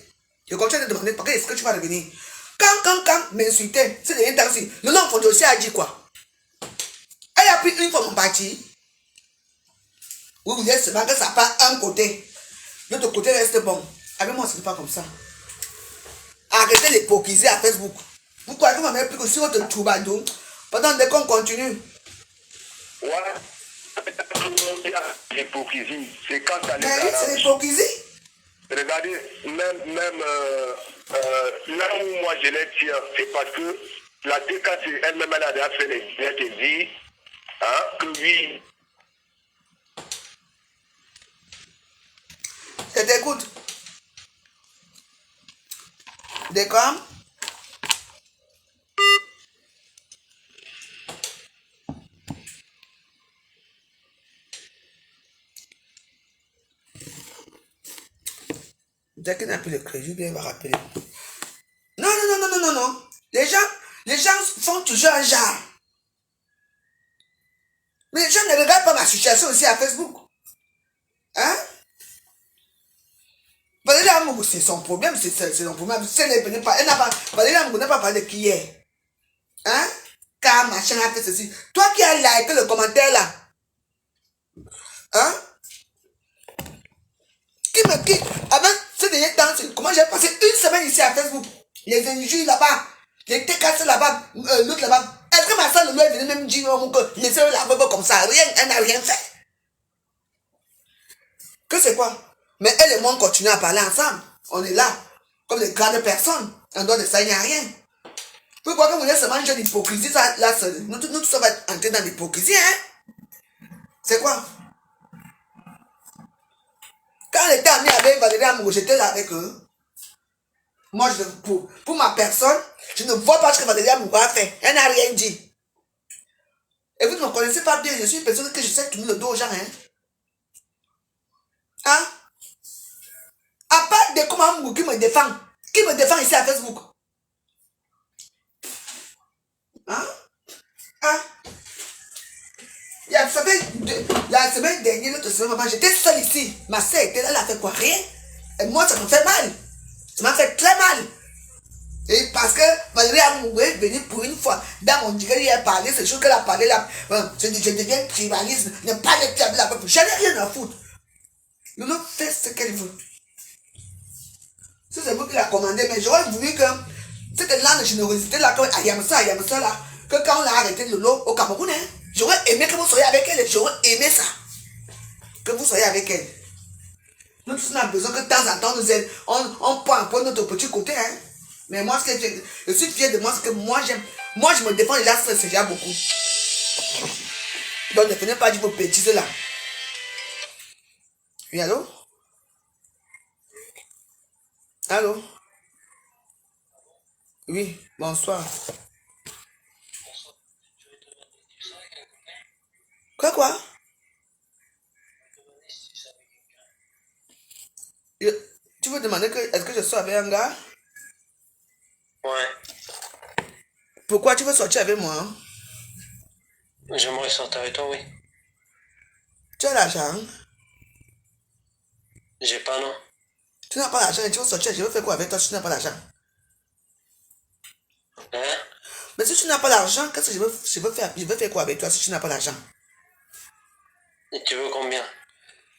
je continue de demander, parce que est-ce que tu vas revenir? Quand m'insulter, c'est rien temps aussi. Le nom Fondé aussi a dit quoi? Elle a pris une fois mon parti. Vous voulez seulement que ça part un côté. L'autre côté reste bon. Avec moi, ce n'est pas comme ça. Arrêtez l'hypocrisie à Facebook. Vous croyez que vous m'avez pris que sur votre troubadou pendant qu'on continue? Ouais. L'hypocrisie, c'est quand ça les arrange. C'est l'hypocrisie. Regardez, même là où moi je les tiens, c'est parce que la TK, elle-même, elle a déjà fait les bêtes et dit hein, que oui. Je t'écoute. D'accord? Dès qu'il n'a plus le crédit, il va rappeler. Non. Les gens font toujours un genre. Mais les gens ne regardent pas ma situation aussi à Facebook. Hein? Valérie Amougo, c'est son problème, c'est son problème. Valérie Amougo n'a pas parlé de qui est. Hein? Car machin a fait ceci. Toi qui as liké le commentaire là. Hein? Avec ce dernier temps, comment j'ai passé une semaine ici à Facebook. Les injures là-bas, les TKC là-bas, l'autre là-bas. Est-ce que ma soeur Lolo est venue même dire que laissez-le la bébé comme ça? Rien, elle n'a rien fait. Que c'est quoi? Mais elle et moi, on continue à parler ensemble. On est là, comme des grandes personnes. En dehors de ça, il n'y a rien. Vous croyez que vous êtes seulement jeune d'hypocrisie, là, nous tous sommes entrés dans l'hypocrisie, hein? C'est quoi? Quand elle était amie avec Valérie Amougo, j'étais là avec eux. Moi, pour ma personne, je ne vois pas ce que Valérie Amougo a fait. Elle n'a rien dit. Et vous ne me connaissez pas bien. Je suis une personne que je sais tourner le dos aux gens. Hein? À part de comment Amougo qui me défend. Qui me défend ici à Facebook? Hein? La semaine dernière, l'autre semaine, j'étais seule ici. Ma soeur était là, elle a fait quoi? Rien. Et moi, ça me fait mal. Ça m'a fait très mal. Et parce que Valérie Amougo est venue pour une fois dans mon direct, elle a parlé, c'est chose qu'elle a parlé là. Je deviens tribaliste, ne pas les avec la peuple. J'en ai rien à foutre. Lolo fait ce qu'elle veut. Si c'est vous qui l'avez commandé, mais j'aurais voulu que cette là de générosité là, comme Ayam ça là, que quand on a arrêté le lot au Cameroun, hein, j'aurais aimé que vous soyez avec elle, j'aurais aimé ça. Que vous soyez avec elle. Nous tous, on a besoin que de temps en temps, nous aide. On prend un peu notre petit côté, hein. Mais moi, ce que je suis fier de moi, c'est que moi, j'aime. Moi, je me défends de la stress, c'est déjà beaucoup. Donc, ne venez pas dire vos bêtises là. Oui, allô? Allô? Oui, bonsoir. Quoi? Tu veux demander que est-ce que je sors avec un gars? Ouais. Pourquoi tu veux sortir avec moi? Hein? J'aimerais sortir avec toi, oui. Tu as l'argent? J'ai pas, non. Tu n'as pas l'argent et tu veux sortir, je veux faire quoi avec toi si tu n'as pas l'argent? Hein? Mais si tu n'as pas l'argent, qu'est-ce que je veux faire? Je veux faire quoi avec toi si tu n'as pas l'argent? Et tu veux combien?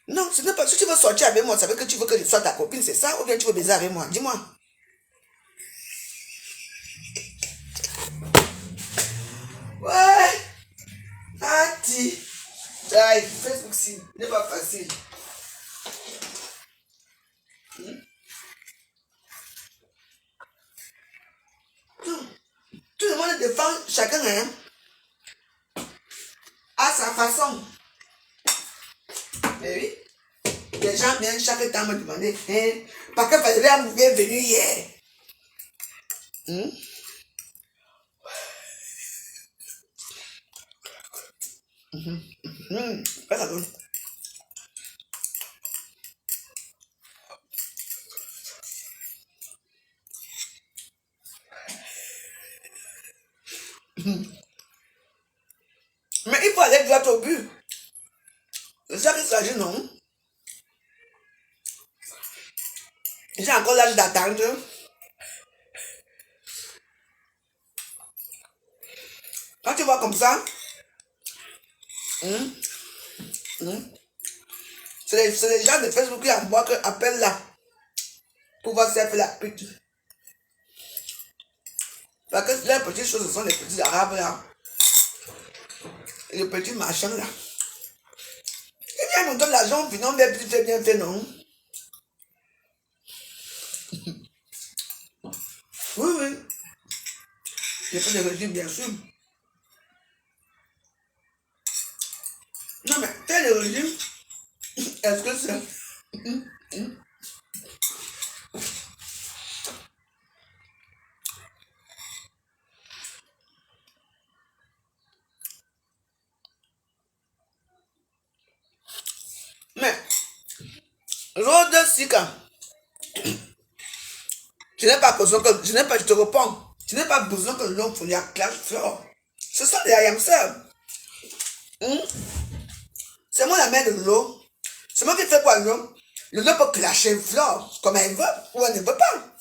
Non, ce n'est pas. Si tu veux sortir avec moi, ça veut que tu veux que je sois ta copine, c'est ça? Ou bien tu veux baiser avec moi? Dis-moi. Ouais. Ati. Aïe, Facebook, si. Ce n'est pas facile. Tout le monde défend chacun, hein, à sa façon. Mais oui. Les gens viennent chaque temps me demander, hein, par que Valérie est venue hier. Pas ça donne. Mais il faut aller droit au but. C'est ça qu'il s'agit, non? J'ai encore l'âge d'attendre. Quand tu vois comme ça, c'est les gens de Facebook qui appellent là pour voir si elle fait la pute. Parce que les petites choses, ce sont les petits arabes là. Les petits machins là. Et bien, on donne l'argent, puis non, mais plus fait bien fait, non? Oui, oui. J'ai fait des régimes, bien sûr. Non, mais faire le régime, est-ce que c'est... Mais, Rode Sika, je n'ai pas besoin que... je te réponds. Je n'ai pas besoin que l'homme pour la classe flore. Ce sont des ayamseurs. C'est moi la mère de l'eau. C'est moi qui fais quoi l'eau? Le lot peut clasher flore comme elle veut ou elle ne veut pas.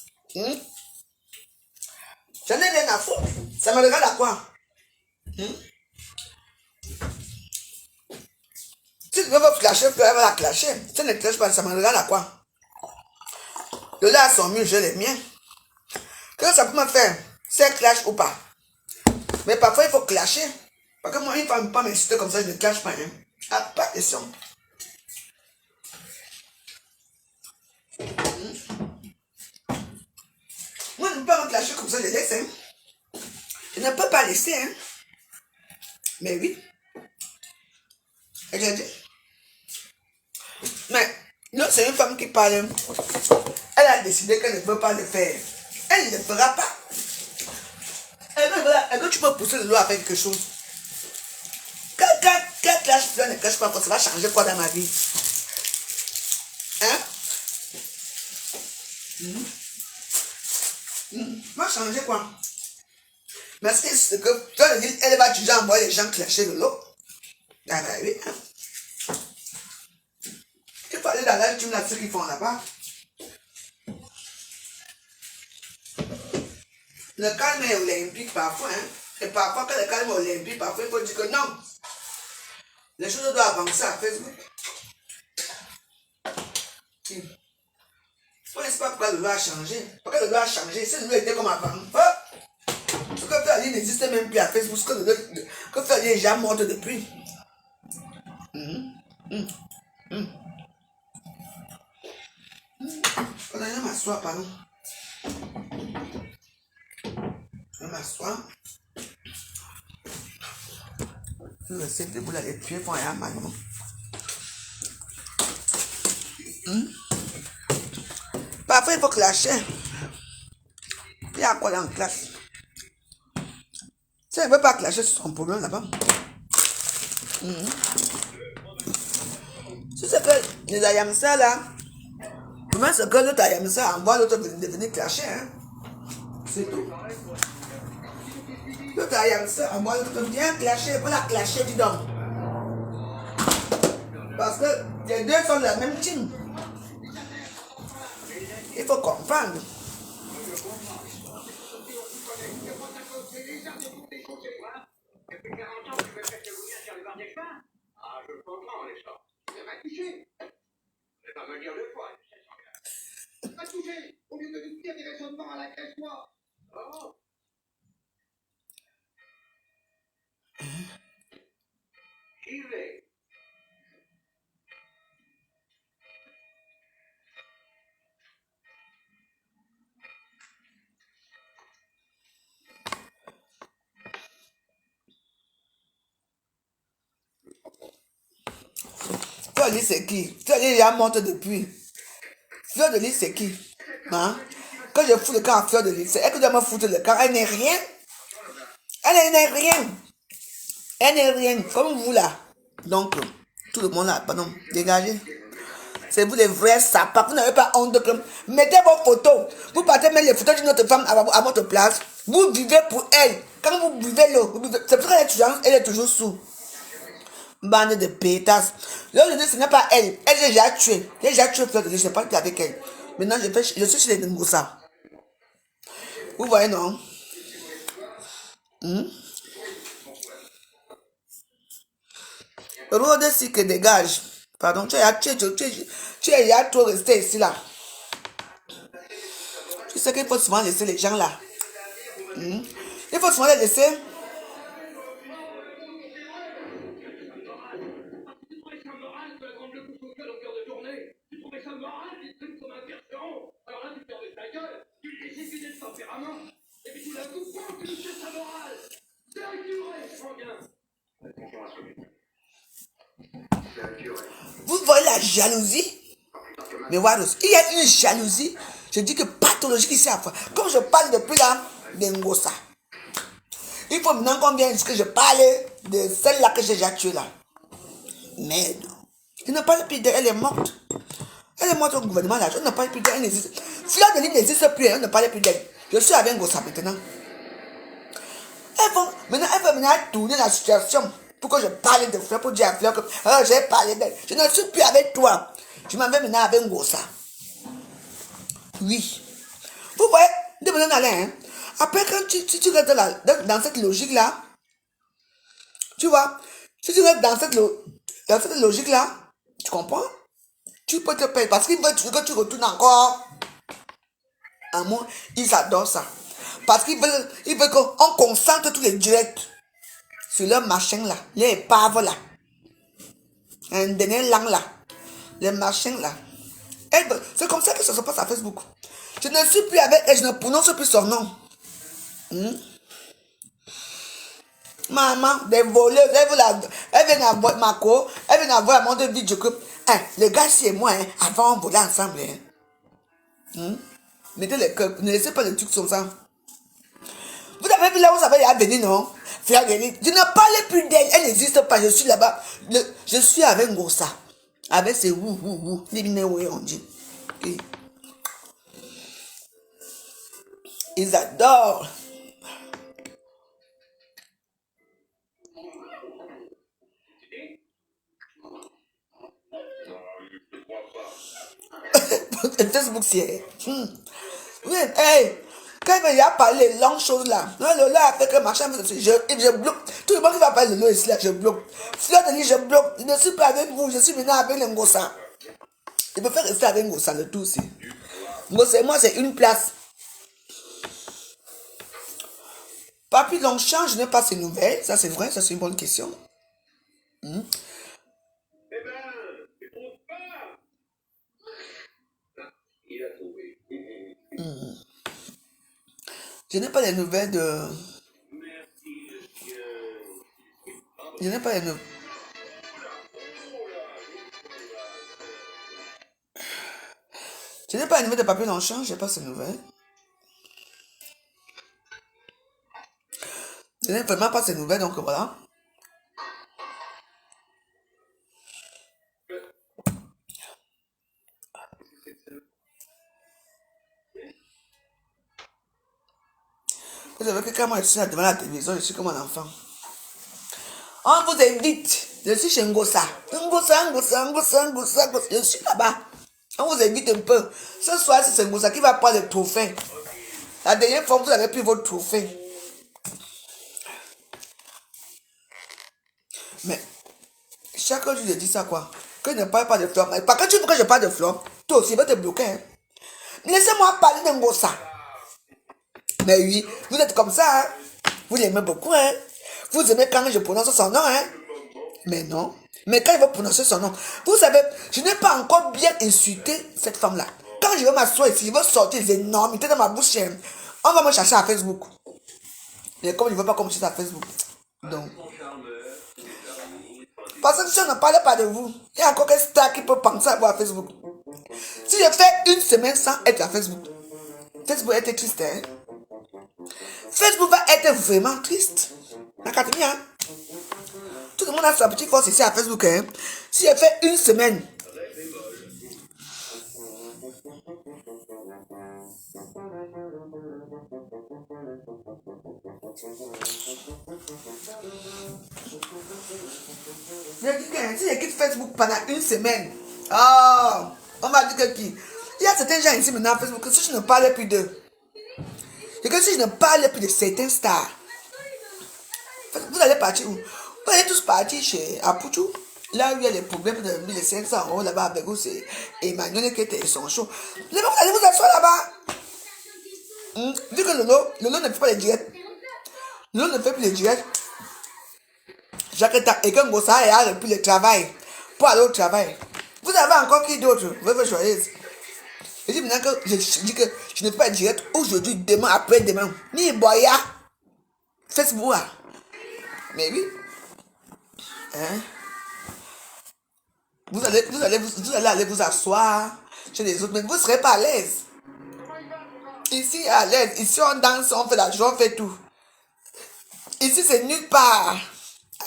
J'en ai rien à foutre. Ça me regarde à quoi? Si tu veux clasher flore, elle va la clasher. Si elle ne clash pas, ça me regarde à quoi? Le lait a son mur, je les miens. Qu'est-ce que ça peut me faire? Si elle clash ou pas? Mais parfois il faut clasher. Parce que moi, il ne faut pas m'insulter comme ça, je ne clash pas. Hein. Ah, pas de question. Moi, je ne peux pas me clasher comme ça, je laisse. Hein. Je ne peux pas laisser. Hein. Mais oui. Et j'ai dit. Mais, non, c'est une femme qui parle. Elle a décidé qu'elle ne peut pas le faire. Elle ne le fera pas. Est-ce que tu peux pousser le lot à faire quelque chose? Quel clash fleur ne cache pas, ça va changer quoi dans ma vie? Hein? Va changer quoi? Mais c'est que toi, elle va toujours envoyer les gens clasher le lot. Ah ben oui. Hein? Il faut aller dans la team là, ceux qui font là-bas. Le calme est olympique parfois. Hein? Et parfois, quand le calme est olympique, parfois il faut dire que non. Les choses doivent avancer à Facebook. On ne sait pas pourquoi le loi a changé. Pourquoi le loi a changé? Si le loi était comme avant. Oh! Ce que Fleur Ali n'existe même plus à Facebook. Ce que Fleur Ali est déjà morte depuis. Je vais m'asseoir, pardon. Je vais m'asseoir. Je vais essayer de bouler les pieds pour aller à ma maman. Parfois, il faut clasher. Il y a quoi dans la classe? Si elle ne veut pas clasher, c'est son problème là-bas. Si c'est que les ayamsa là, comment c'est que l'autre ayamsa envoie l'autre de venir clasher, hein? C'est tout. L'autre ayamsa envoie l'autre de venir clasher, pour la clasher, dis donc. Parce que les deux sont de la même team. Il faut comprendre. Fleur de Lys, c'est qui? Fleur de Lys, elle monte depuis. Fleur de Lys, c'est qui? Hein? Quand je fous le camp à Fleur de Lys, c'est elle qui doit me foutre le camp. Elle n'est rien. Elle n'est rien. Elle n'est rien. Comme vous là. Donc, tout le monde là, pardon, dégagez. C'est vous les vrais sapins. Vous n'avez pas honte de... Mettez vos photos. Vous partez mettre les photos d'une autre femme à votre place. Vous vivez pour elle. Quand vous buvez l'eau, c'est pour ça qu'elle est toujours sous. Bande de pétasses. Là, je dis, ce n'est pas elle. Elle, j'ai déjà tué. J'ai déjà tué Fleur de Lys. Je ne sais pas plus avec elle. Maintenant, je suis chez les Ngoussa. Vous voyez, non? Rode si que dégage. Pardon, tu es déjà trop resté ici, là. Tu sais qu'il faut souvent laisser les gens là. Il faut souvent les laisser. Vous voyez la jalousie? Mais Waros, il y a une jalousie. Je dis que pathologique ici à fois. Comme je parle depuis là, de Ngosa. Il faut maintenant qu'on vienne que je parle de celle-là que j'ai déjà tuée là. Merde. Je ne parle plus d'elle, elle est morte. Elle est morte au gouvernement là. Je ne parle plus d'elle, elle n'existe. Fleur de Lys n'existe plus, elle ne parle plus d'elle. Je suis avec Ngosa maintenant. Elle veut maintenant tourner la situation pour que je parle de Fleur, pour dire à Fleur que j'ai parlé d'elle. Je ne suis plus avec toi. Je m'en vais maintenant avec Ngosa. Oui. Vous voyez, de maintenant aller, hein. Après, quand tu restes dans cette logique-là, tu vois, si tu restes dans cette logique-là, tu comprends? Tu peux te payer parce qu'ils veulent que tu retournes encore. À moi, ils adorent ça. Parce qu'ils veulent qu'on concentre tous les directs sur leur machin là, les épaves là, un dernier langue là, les machins là. C'est comme ça que ça se passe à Facebook. Je ne suis plus avec elle, je ne prononce plus son nom. Maman, des voleuses, elle vient avoir ma co, elle vient avoir mon de vidéo que les gars, c'est moi, avant on volait ensemble. Mettez les cœurs, ne laissez pas les trucs comme ça. Vous avez vu là où ça va y venir, non? Fleur de Lys. Je ne parle plus d'elle, elle n'existe pas, je suis là-bas. Je suis avec Ngosa. Avec ces wou. On dit. Okay. Ils adorent. Facebook, c'est. Oui, hey, quand il a parlé les longues choses là, le là fait que machin, je bloque. Tout le monde qui va parler de l'eau ici là, je bloque. Fleur de Lys, je bloque. Je ne suis pas avec vous, je suis maintenant avec les Ngosa. Il peut faire rester avec Ngosa le tout aussi. Moi, c'est une place. Papy Longchamp, je n'ai pas ses nouvelles. Ça, c'est vrai, ça, c'est une bonne question. Je n'ai pas les nouvelles de... Je n'ai pas les nouvelles. Je n'ai pas les nouvelles de Papy Longchamp, je n'ai pas ses nouvelles. Je n'ai vraiment pas ses nouvelles, donc voilà. Vous savez que quand moi je suis devant la télévision, je suis comme un enfant. On vous invite. Je suis chez Ngosa. Ngosa. Je suis là-bas. On vous invite un peu. Ce soir, c'est Ngosa qui va prendre le trophée. La dernière fois, vous avez pris votre trophée. Mais, chaque jour, je dis ça quoi? Que je ne parle pas de fleurs. Mais par contre, tu veux que je parle de fleurs? Toi aussi, il va te bloquer. Hein? Laissez-moi parler de Ngosa. Mais oui, vous êtes comme ça. Hein? Vous l'aimez beaucoup. Hein? Vous aimez quand je prononce son nom. Hein? Mais non. Mais quand il va prononcer son nom, vous savez, je n'ai pas encore bien insulté cette femme-là. Quand je vais m'asseoir ici, je vais sortir des énormités dans ma bouche. On va me chercher à Facebook. Mais comme je ne veux pas qu'on me cherche à Facebook. Donc. Parce que si on ne parle pas de vous, il y a encore qu'un star qui peut penser à vous à Facebook. Si je fais une semaine sans être à Facebook, Facebook va être triste. Hein? Facebook va être vraiment triste. La Catémie, hein? Tout le monde a sa petite force ici à Facebook. Hein? Si j'ai fait une semaine. Je dis que si je quitte Facebook pendant une semaine, oh, on va dire que qui? Il y a certains gens ici maintenant à Facebook que si je ne parlais plus d'eux, et que si je ne parlais plus de certains stars, vous allez partir où? Vous allez tous partir chez Apuchou. Là où il y a les problèmes de 1500 euros là-bas avec vous, c'est Emmanuel qui était son show. Vous allez vous asseoir là-bas. Vu que Lolo ne fait pas les directs. Lolo ne fait plus les directs. Jacques Tac et que Ngosa a repris le travail pour aller au travail. Vous avez encore qui d'autre? Vous choisir. Je dis maintenant que je dis que je ne peux pas direct aujourd'hui, demain, après-demain. Ni Boya. Facebook. Mais oui. Hein? Vous allez aller vous asseoir chez les autres, mais vous ne serez pas à l'aise. Ici, à l'aise. Ici, on danse, on fait la joie, on fait tout. Ici, c'est nulle part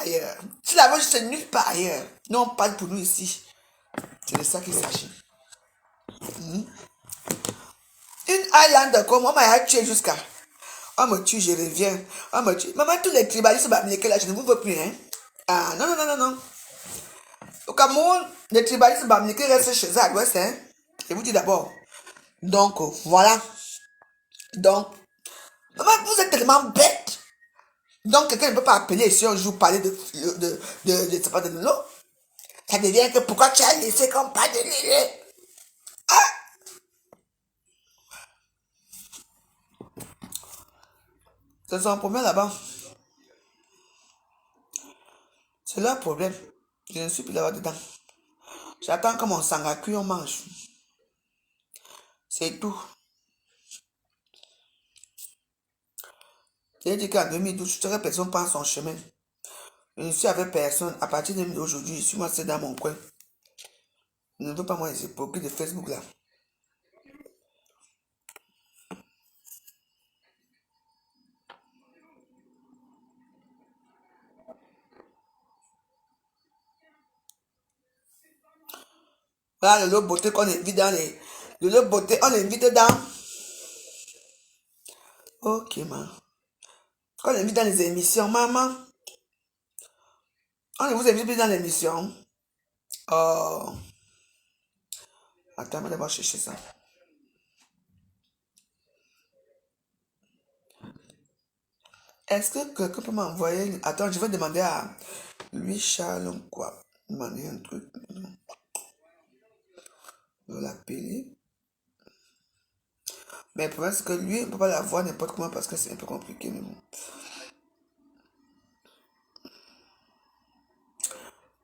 ailleurs. Si la voix, c'est nulle part ailleurs. Nous, on parle pour nous ici. C'est de ça qu'il s'agit. Une Highlander comme on m'a tué jusqu'à. On me tue, je reviens. On me tue. Maman, tous les tribalistes bamileke là, je ne vous veux plus. Hein? Ah, non. Au Cameroun, les tribalistes bamileke restent chez eux à l'ouest. Hein? Je vous dis d'abord. Donc, voilà. Donc, maman, vous êtes tellement bête. Donc, quelqu'un ne peut pas appeler ici un jour parler de Lolo. Ça devient que pourquoi tu as laissé comme pas de Lolo? Ah! C'est son problème là-bas. C'est leur problème. Je ne suis plus là-bas dedans. J'attends que mon sang a cuit, on mange. C'est tout. J'ai dit qu'en 2012, personne prend son chemin. Je ne suis avec personne. À partir d'aujourd'hui, je suis moi, c'est dans mon coin. Je ne veux pas moi les hypocrites de Facebook là. Voilà le lot beauté qu'on invite dans les. Le lot beauté, on invite dans. Ok, man. Qu'on invite dans les émissions, maman. On ne vous invite plus dans l'émission. Oh. Attends, on va d'abord chercher ça. Est-ce que quelqu'un peut m'envoyer. Attends, je vais demander à lui, Charles, quoi. Demander un truc. Je vais l'appeler. Mais le problème, c'est que lui, on ne peut pas la voir n'importe comment parce que c'est un peu compliqué. Mais bon.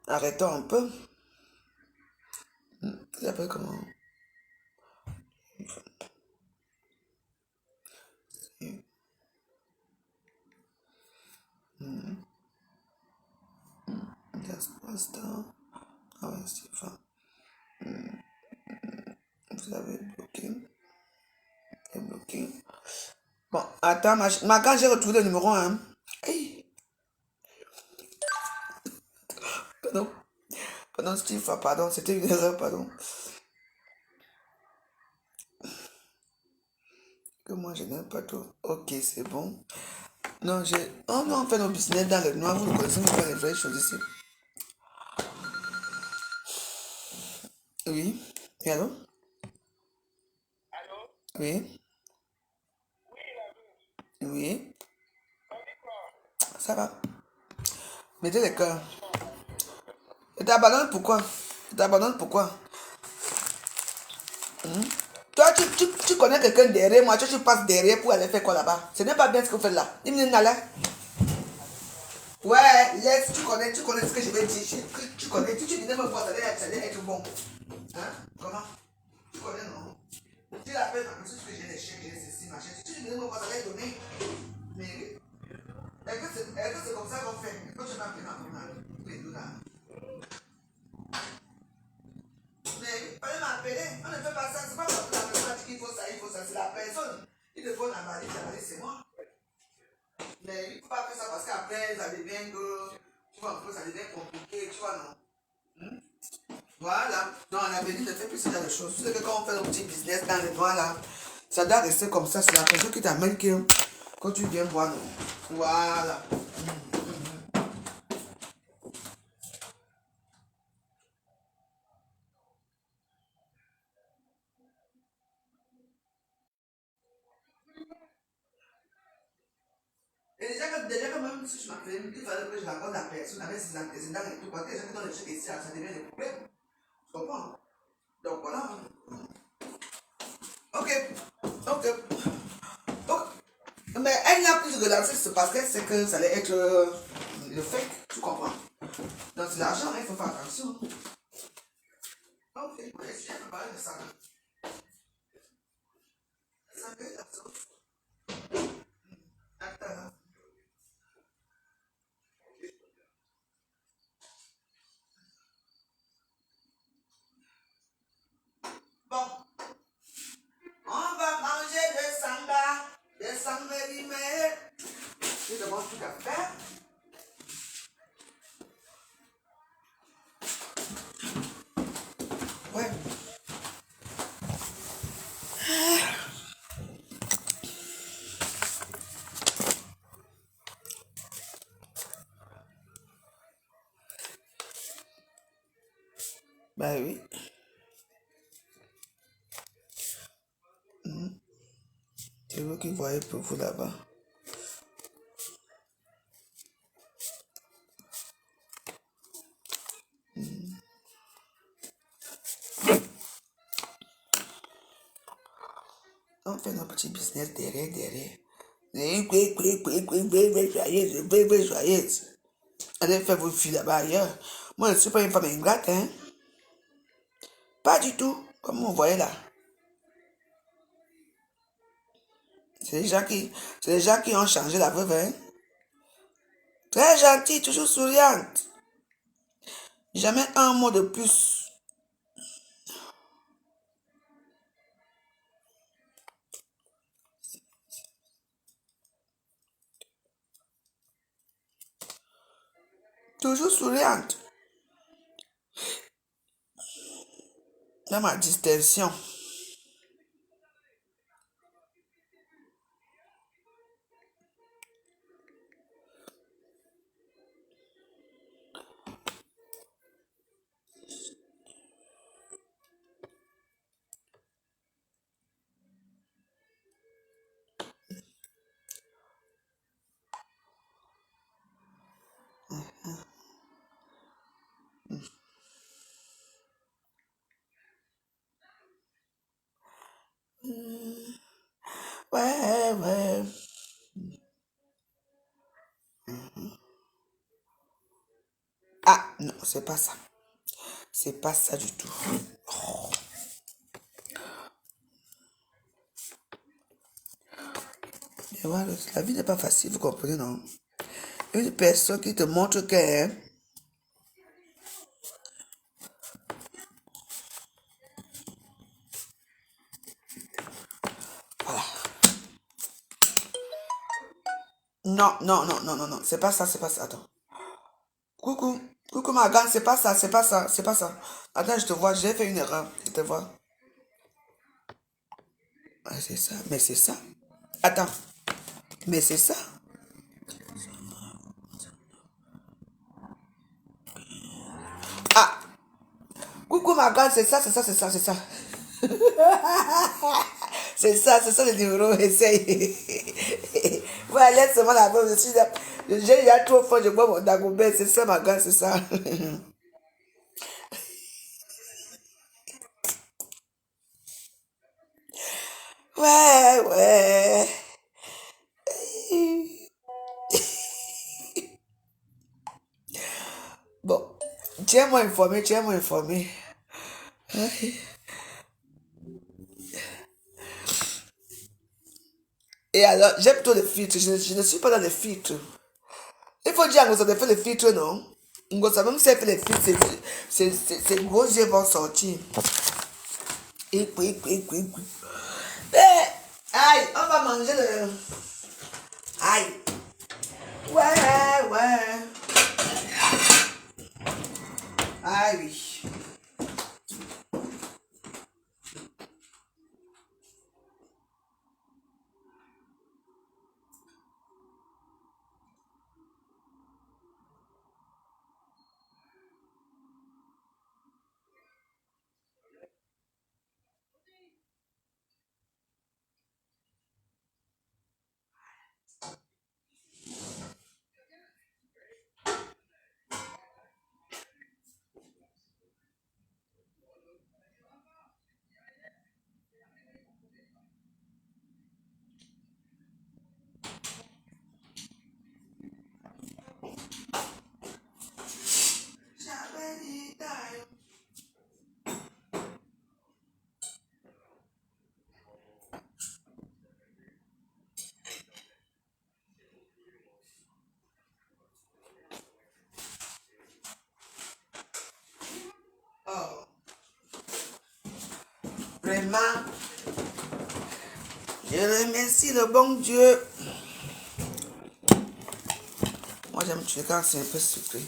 Arrêtons un peu. Tu appelles comment? Just pastor. Ah ouais, Stéphane. Vous avez bloqué. Et bloqué. Bon, attends, quand j'ai retrouvé le numéro, hein. Hey, pardon. Pardon, Steve, pardon, c'était une erreur, pardon. Que moi, je n'aime pas tout. Ok, c'est bon. Non, on fait nos business dans le noir, vous ne connaissez pas les vraies choses ici. Oui. Et allô? Oui. Oui. Ça va. Mettez les cœurs. Et t'abandonnes pourquoi? T'abandonnes pourquoi? Toi, tu connais quelqu'un derrière moi, tu passes derrière pour aller faire quoi là-bas? Ce n'est pas bien ce que vous faites là. Il me dit, là. Ouais, laisse, tu connais ce que je vais dire. Tu connais, tu venais me voir, ça allait être bon. Hein? Comment? Tu connais, non? Tu l'appelles ma personne, que j'ai des chèques, j'ai ceci, machin. Tu venais me voir, ça allait donner. Mais, est-ce que c'est comme ça qu'on fait? Quand tu m'appelles ma commande, les deux là. Mais, fallait m'appeler. On ne fait pas ça. C'est pas parce que la personne a dit qu'il faut ça. C'est la personne. Il te faut la valise, c'est moi. Mais il ne faut pas faire ça parce qu'après, ça devient que, tu vois, un peu, ça devient compliqué, tu vois, non? Voilà. Donc, à l'avenir, ne fais plus ce genre de choses. Tu sais que quand on fait nos petits business dans les doigts, là, ça doit rester comme ça. C'est la personne qui t'amène que quand tu viens voir, non? Voilà. Et déjà que même si je m'appelais, il fallait que je raconte la personne avec ses antécédents et tout, parce que les gens qui donnent les chèques ici, ça devient des problèmes. Tu comprends? Donc voilà. Ok. Ok. Donc, mais elle n'a plus de relancer, c'est parce qu'elle sait que ça allait être le fake. Tu comprends? Donc c'est l'argent, hein, il faut faire attention. Ok, ouais, si elle peut parler de ça. Ça peut être ça. Attends. Bon, on va manger des samba limés. C'est de bon tout à faire. Ouais. Bah oui. C'est vous qui voyez pour vous là-bas. On fait nos petits business derrière. Joyeuse. Allez faire vos filles là-bas ailleurs. Moi, je ne suis pas une femme ingrate, hein. Pas du tout. Comme vous voyez là. C'est les gens qui ont changé la veuve, hein. Très gentille, toujours souriante. Jamais un mot de plus. Toujours souriante. Dans ma distinction. c'est pas ça. C'est pas ça du tout. Oh. Et voilà, la vie n'est pas facile, vous comprenez, non? Une personne qui te montre que voilà. Non, non, non, non, non, non, c'est pas ça, c'est pas ça. Attends. Coucou, coucou Morgane, c'est pas ça, c'est pas ça, c'est pas ça. Attends, je te vois, j'ai fait une erreur, je te vois. Ah, c'est ça, mais c'est ça. Attends, mais c'est ça. Ah, coucou Morgane, c'est ça, c'est ça, c'est ça, c'est ça. C'est ça le numéro, essaye. Voilà, laisse seulement la voix, j'ai déjà trop fort, je bois mon Dagobert, c'est ça Morgane, c'est ça. Ouais, ouais. Bon, tiens-moi informé, tiens-moi informé. Et alors, j'aime plutôt les filtres, je ne suis pas dans les filtres. Il faut dire à Ngosa de faire les filtres, non? Ngosa, même si elle fait les filtres, ses gros yeux vont sortir. Et puis. Aïe, on va manger le... Aïe. Ouais, ouais. Aïe, oui. Oh, vraiment, je remercie le bon Dieu. Moi, j'aime tuer quand c'est un peu sucré.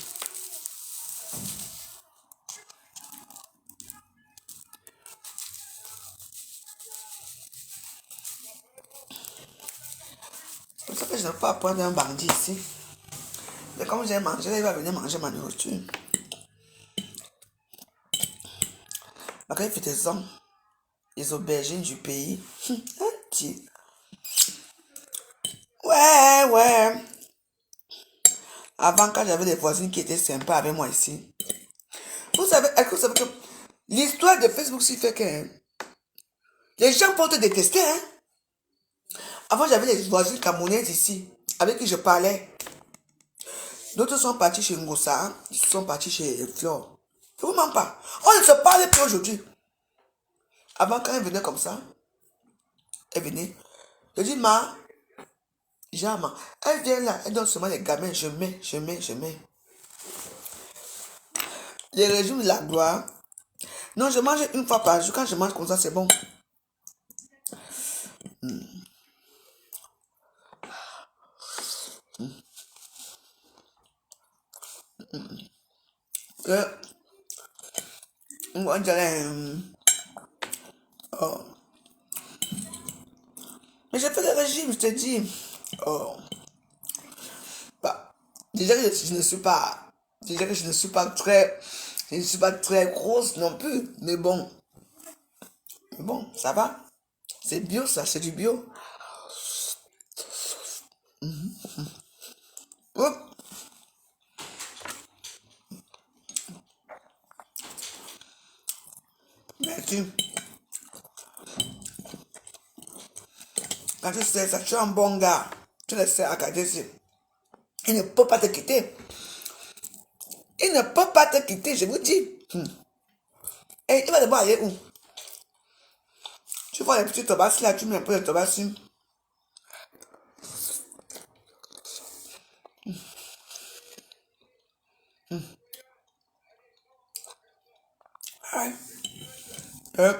C'est pour ça que je ne peux pas prendre un bandit ici. Mais comme j'ai mangé, il va venir manger ma nourriture. Quand il fait des hommes, les aubergines du pays. Ouais, ouais. Avant, quand j'avais des voisines qui étaient sympas avec moi ici. Vous savez, est-ce que vous savez que l'histoire de Facebook s'y fait que les gens vont te détester, hein? Avant, j'avais des voisines camerounaises ici, avec qui je parlais. D'autres sont partis chez Ngosa, ils sont partis chez Flore. Je ne vous mens pas. On ne se parle plus aujourd'hui. Avant, quand elle venait comme ça, elle venait. Je dis, Jean, elle vient là, elle donne seulement les gamins, je mets. Les régimes de la gloire. Non, je mange une fois par jour. Quand je mange comme ça, c'est bon. On dirait... Oh. Mais j'ai fait le régime, je te dis. Oh. Bah, déjà que je ne suis pas... Déjà que je ne suis pas très... Je ne suis pas très grosse non plus. Mais bon. Ça va. C'est bio, ça. C'est du bio. Oh. Merci. Quand tu sais ça, tu es un bon gars. Tu le sais à Kadesi. Il ne peut pas te quitter. Il Il ne peut pas te quitter, je vous dis. Et il va d'abord aller où? Tu vois les petits tobasses là, tu mets un peu de tobasses. Ouais.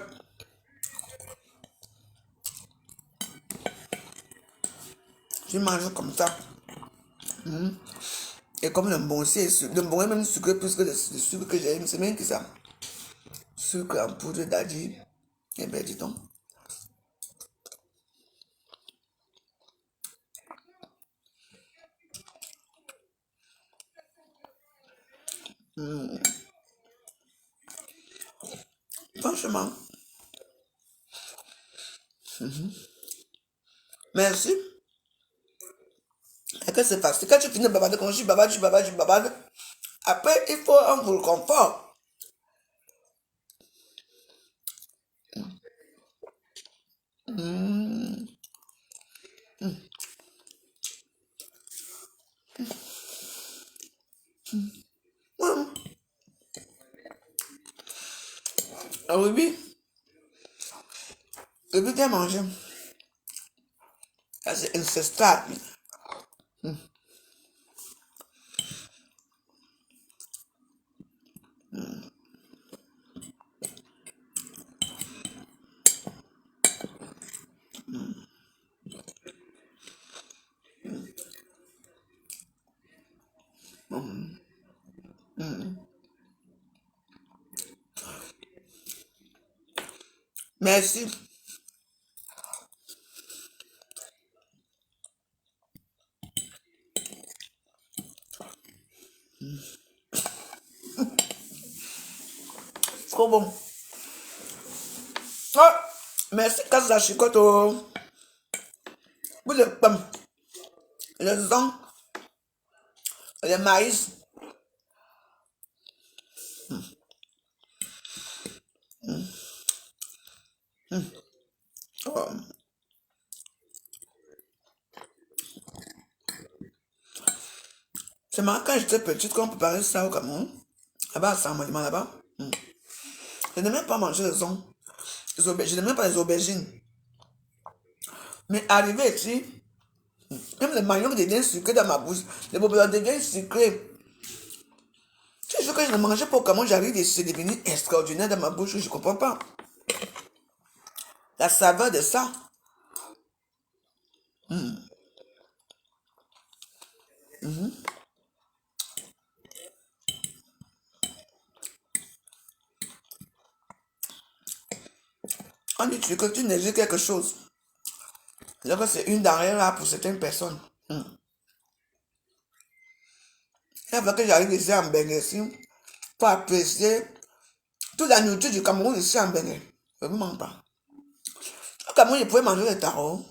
Je mange comme ça. Et comme le bon aussi, le bon est même sucré plus que le sucre que j'aime, c'est même que ça. Sucre en poudre d'adi. Eh bien, dis donc. Franchement. Merci. Et que c'est facile. Quand tu finis de bavarder, quand je bavarde, je bavarde, je bavarde. Après, il faut un boule confort. Ah oui, oui. Le but de manger. Ça, c'est ancestral. Merci. Trop bon. Oh, merci, Casa Chicoto. Pour le pomme, le zong, le maïs. Oh. C'est marrant, quand j'étais petite, quand on préparait ça au Cameroun, là-bas, à Saint-Monument, là-bas, je n'aimais pas manger le zong. Je n'aimais pas les aubergines. Mais arrivé ici, même le manioc devient sucré dans ma bouche. Le bobolon devient sucré. C'est ce que je ne mangeais pas comment j'arrive ici, c'est devenu extraordinaire dans ma bouche, je ne comprends pas. La saveur de ça. On dit que tu négliges quelque chose. Donc c'est une denrée là pour certaines personnes. Il faut que j'arrive ici en Bénin pour apprécier toute la nourriture du Cameroun ici en Bénin. Vraiment pas. Au Cameroun, je pouvais manger les tarots.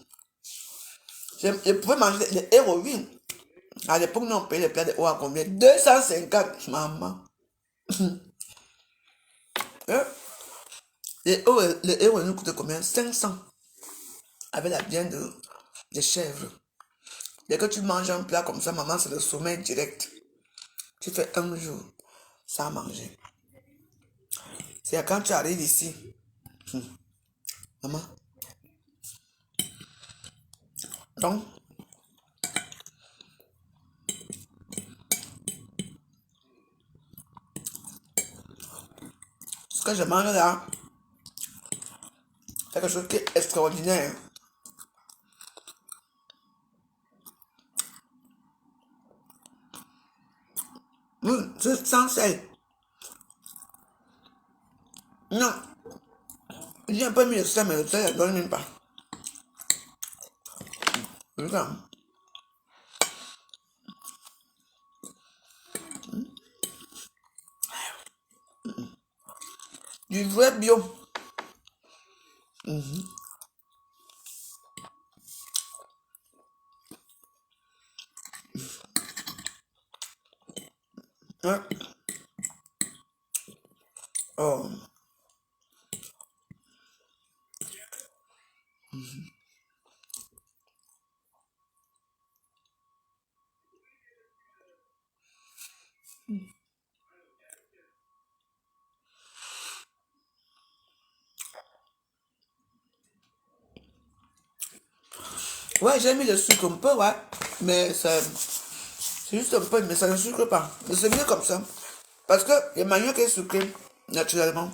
Je pouvais manger les héroïnes. À l'époque, nous, on payait les plats de haut à combien? 250, maman. Hein? Les héroïnes nous coûtaient combien? 500. Avec la viande de chèvre. Dès que tu manges un plat comme ça, maman, c'est le sommeil direct. Tu fais un jour sans manger. C'est quand tu arrives ici. Maman. Donc, ce que je mange là, c'est quelque chose qui est extraordinaire. C'est sans sel. Non. J'ai un peu mis le sel, mais le sel, ne donne même pas. Regarde. Du vrai bio. Ouais. Oh. Ouais, j'ai mis le sucre un peu, ouais. Mais ça, c'est juste un peu, mais ça ne sucre pas. Mais c'est mieux comme ça. Parce que le manioc est sucré, naturellement.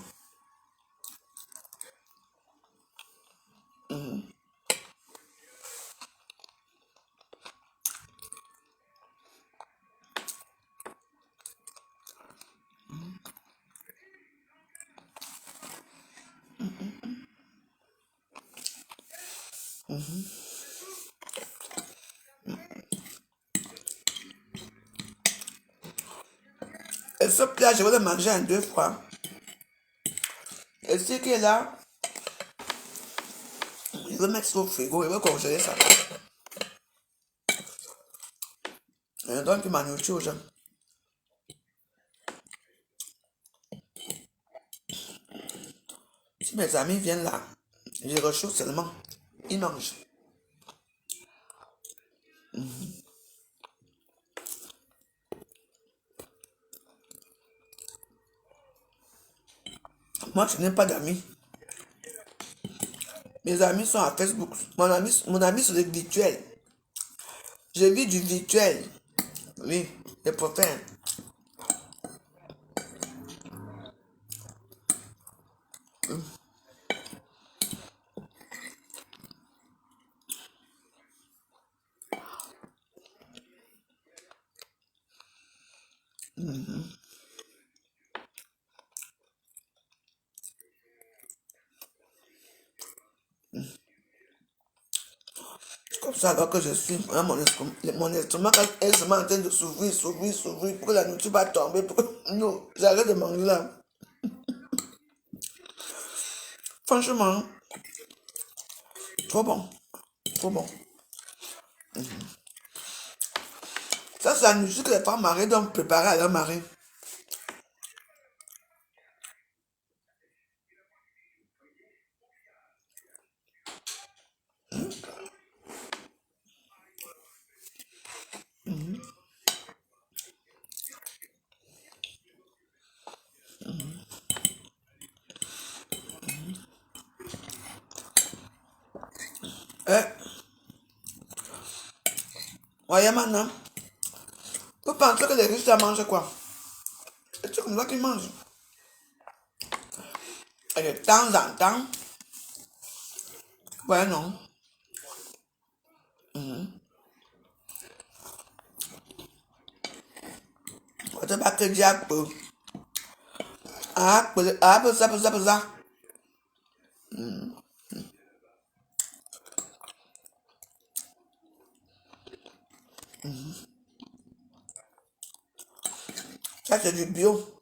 Et ce plat, je vais le manger en 2 fois. Et ce qui est là, je vais mettre ça au frigo, je vais congeler ça. Et je donne plus ma nourriture aux gens. Si mes amis viennent là, je rechauffe seulement. Ils mangent. Moi, je n'ai pas d'amis. Mes amis sont à Facebook. Mon ami c'est le virtuel. Je vis du virtuel. Oui, les prophètes. Comme ça, alors que je suis, hein, mon estomac est seulement en train de s'ouvrir, pour que la nourriture va tomber. Non, j'arrête de manger là. Franchement, trop bon. Trop bon. Ça, c'est la nourriture que les femmes mariées doivent préparer à leur mari. Eh, voyez maintenant, vous pensez que les riches, ça mangent quoi? C'est comme ça qu'ils mangent. Et de temps en temps, ouais, non. On ne pas que diable. Ah, ça. Ça, c'est du bio.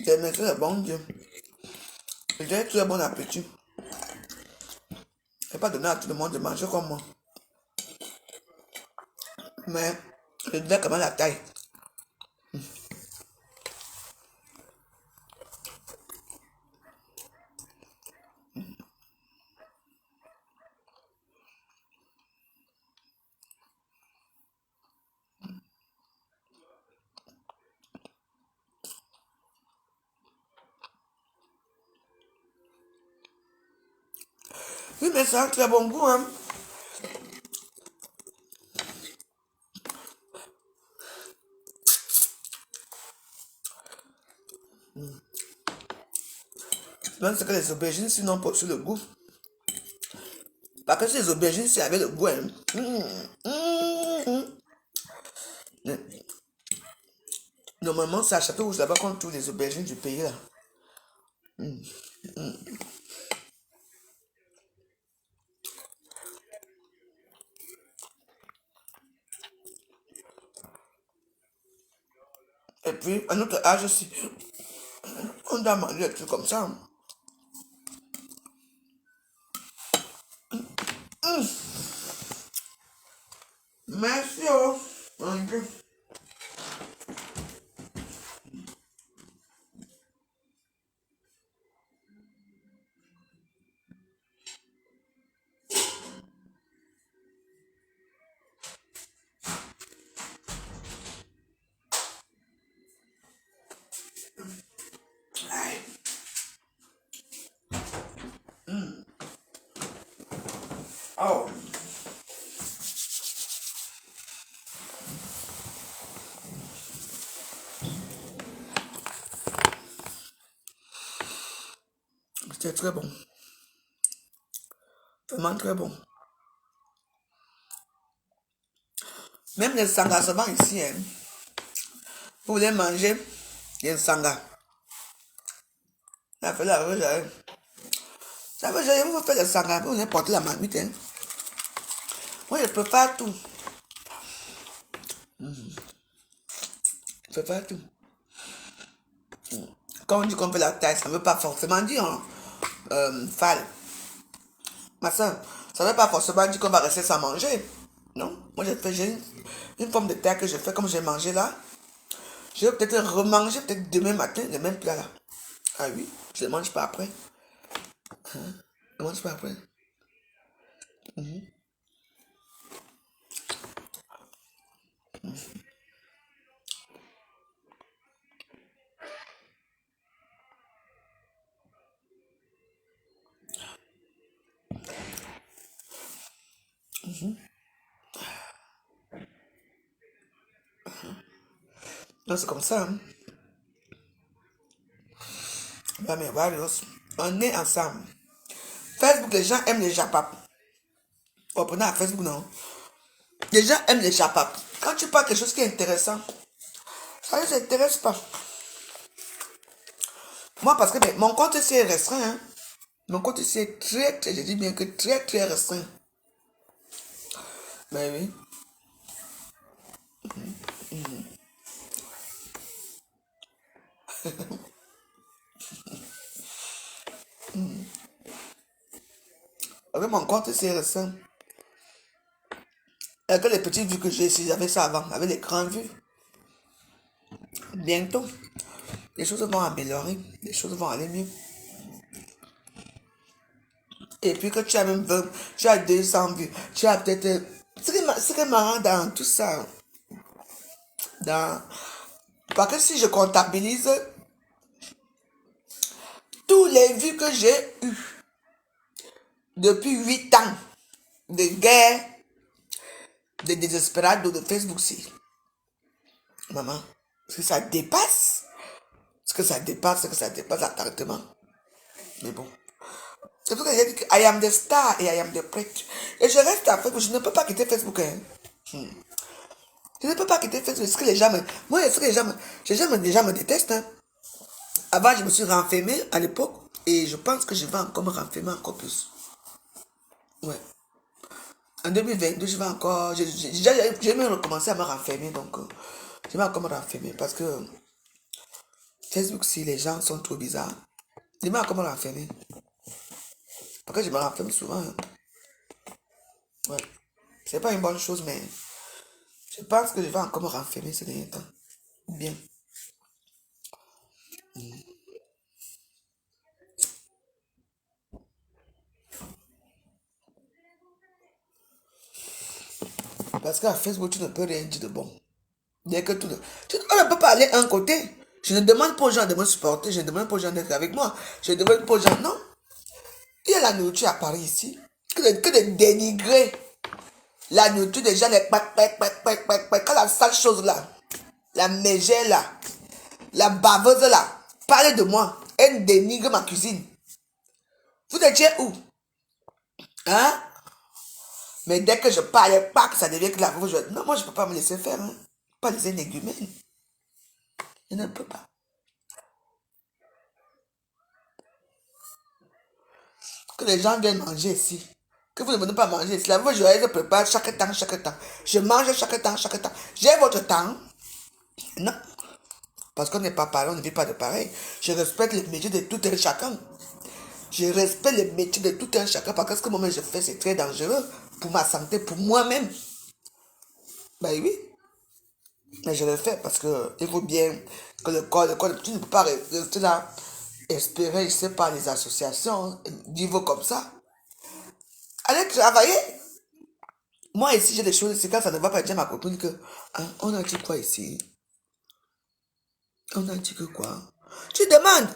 J'ai merci le bon Dieu. J'ai très bon appétit. Je n'ai pas donné à tout le monde de manger comme moi. Mais je disais comment la taille. Oui, mais ça a un très bon goût, hein. Même ce que les aubergines, sinon, pas sur le goût. Parce que ces aubergines, c'est avec le goût, hein. Normalement, c'est à Château Rouge là-bas qu'on trouve les aubergines du pays, là. Et puis, à notre âge aussi, on doit manger des trucs comme ça. Merci, oh. Mon Dieu. Oh. C'est très bon. Vraiment très bon. Même les sangas se vendent ici. Hein. Vous voulez manger, il y a un sanga. Ça fait la ça veut dire vous faites le sanga, vous n'importe la marmite. Hein. Moi, je prépare tout. Je prépare tout. Quand on dit qu'on fait la taille, ça ne veut pas forcément dire fall. Ma soeur, ça ne veut pas forcément dire qu'on va rester sans manger. Non, moi j'ai une forme de taille que je fais comme j'ai mangé là. Je vais peut-être remanger peut-être demain matin le même plat là. Ah oui, je ne mange pas après. Hein? Je ne mange pas après. Non, c'est comme ça. Hein? Bah, mais voilà, on est ensemble. Facebook, les gens aiment les japap. Vous comprenez à Facebook, non? Les gens aiment les japap. Quand tu parles quelque chose qui est intéressant, ça ne les intéresse pas. Moi, parce que mon compte ici est restreint. Hein? Mon compte ici est très, je dis bien que très, très restreint. Ben oui. Avec mon compte ici est restreint. Avec les petites vues que j'ai ici, j'avais ça avant. Avec les grandes vues. Bientôt, les choses vont améliorer. Les choses vont aller mieux. Et puis que tu as même 20, tu as 200 vues, tu as peut-être... Ce qui est marrant dans tout ça, parce que si je comptabilise tous les vues que j'ai eues depuis 8 ans de guerre, de désespérado de Facebook, si, maman, est-ce que ça dépasse? Est-ce que ça dépasse l'appartement? Mais bon. C'est pour ça que j'ai dit que I am the star et I am the prêtre. Et je reste à Facebook, je ne peux pas quitter Facebook. Hein. Je ne peux pas quitter Facebook. Est-ce que les gens me... Moi, est-ce que les gens me détestent? Hein? Avant, je me suis renfermée à l'époque. Et je pense que je vais encore me renfermer encore plus. Ouais. En 2022, je vais encore... J'ai même recommencé à me renfermer. Donc, je vais encore me renfermer. Parce que Facebook, si les gens sont trop bizarres, je vais encore me renfermer. Parce que je me renferme souvent. Hein. Ouais. C'est pas une bonne chose, mais je pense que je vais encore me renfermer ces derniers temps. Bien. Parce qu'à Facebook, tu ne peux rien dire de bon. Dès que on ne peut pas aller un côté. Je ne demande pas aux gens de me supporter, je ne demande pas aux gens d'être avec moi. Je ne demande pas aux gens, non. Il y a la nourriture à Paris ici. Que de dénigrer la nourriture des gens, les quand la sale chose là, la mégère là, la baveuse là, parlez de moi. Elle dénigre ma cuisine. Vous étiez où? Hein? Mais dès que je parle, pas que ça devient que la veuve, non, moi je ne peux pas me laisser faire. Hein. Pas les énégumènes. Je ne peux pas. Que les gens viennent manger ici. Que vous ne venez pas manger ici. La veuve Joël prépare chaque temps, chaque temps. Je mange chaque temps, chaque temps. J'ai votre temps. Non. Parce qu'on n'est pas pareil, on ne vit pas de pareil. Je respecte le métier de tout un chacun. Je respecte le métier de tout un chacun parce que ce que moi je fais, c'est très dangereux pour ma santé, pour moi-même. Ben oui. Mais je le fais parce que il faut bien que le corps, tu ne peux pas rester là, espérer, je sais pas, les associations, niveau comme ça. Allez travailler. Moi ici, j'ai des choses, c'est quand ça ne va pas dire à ma copine que, hein, on a dit quoi ici? On a dit que quoi? Tu demandes.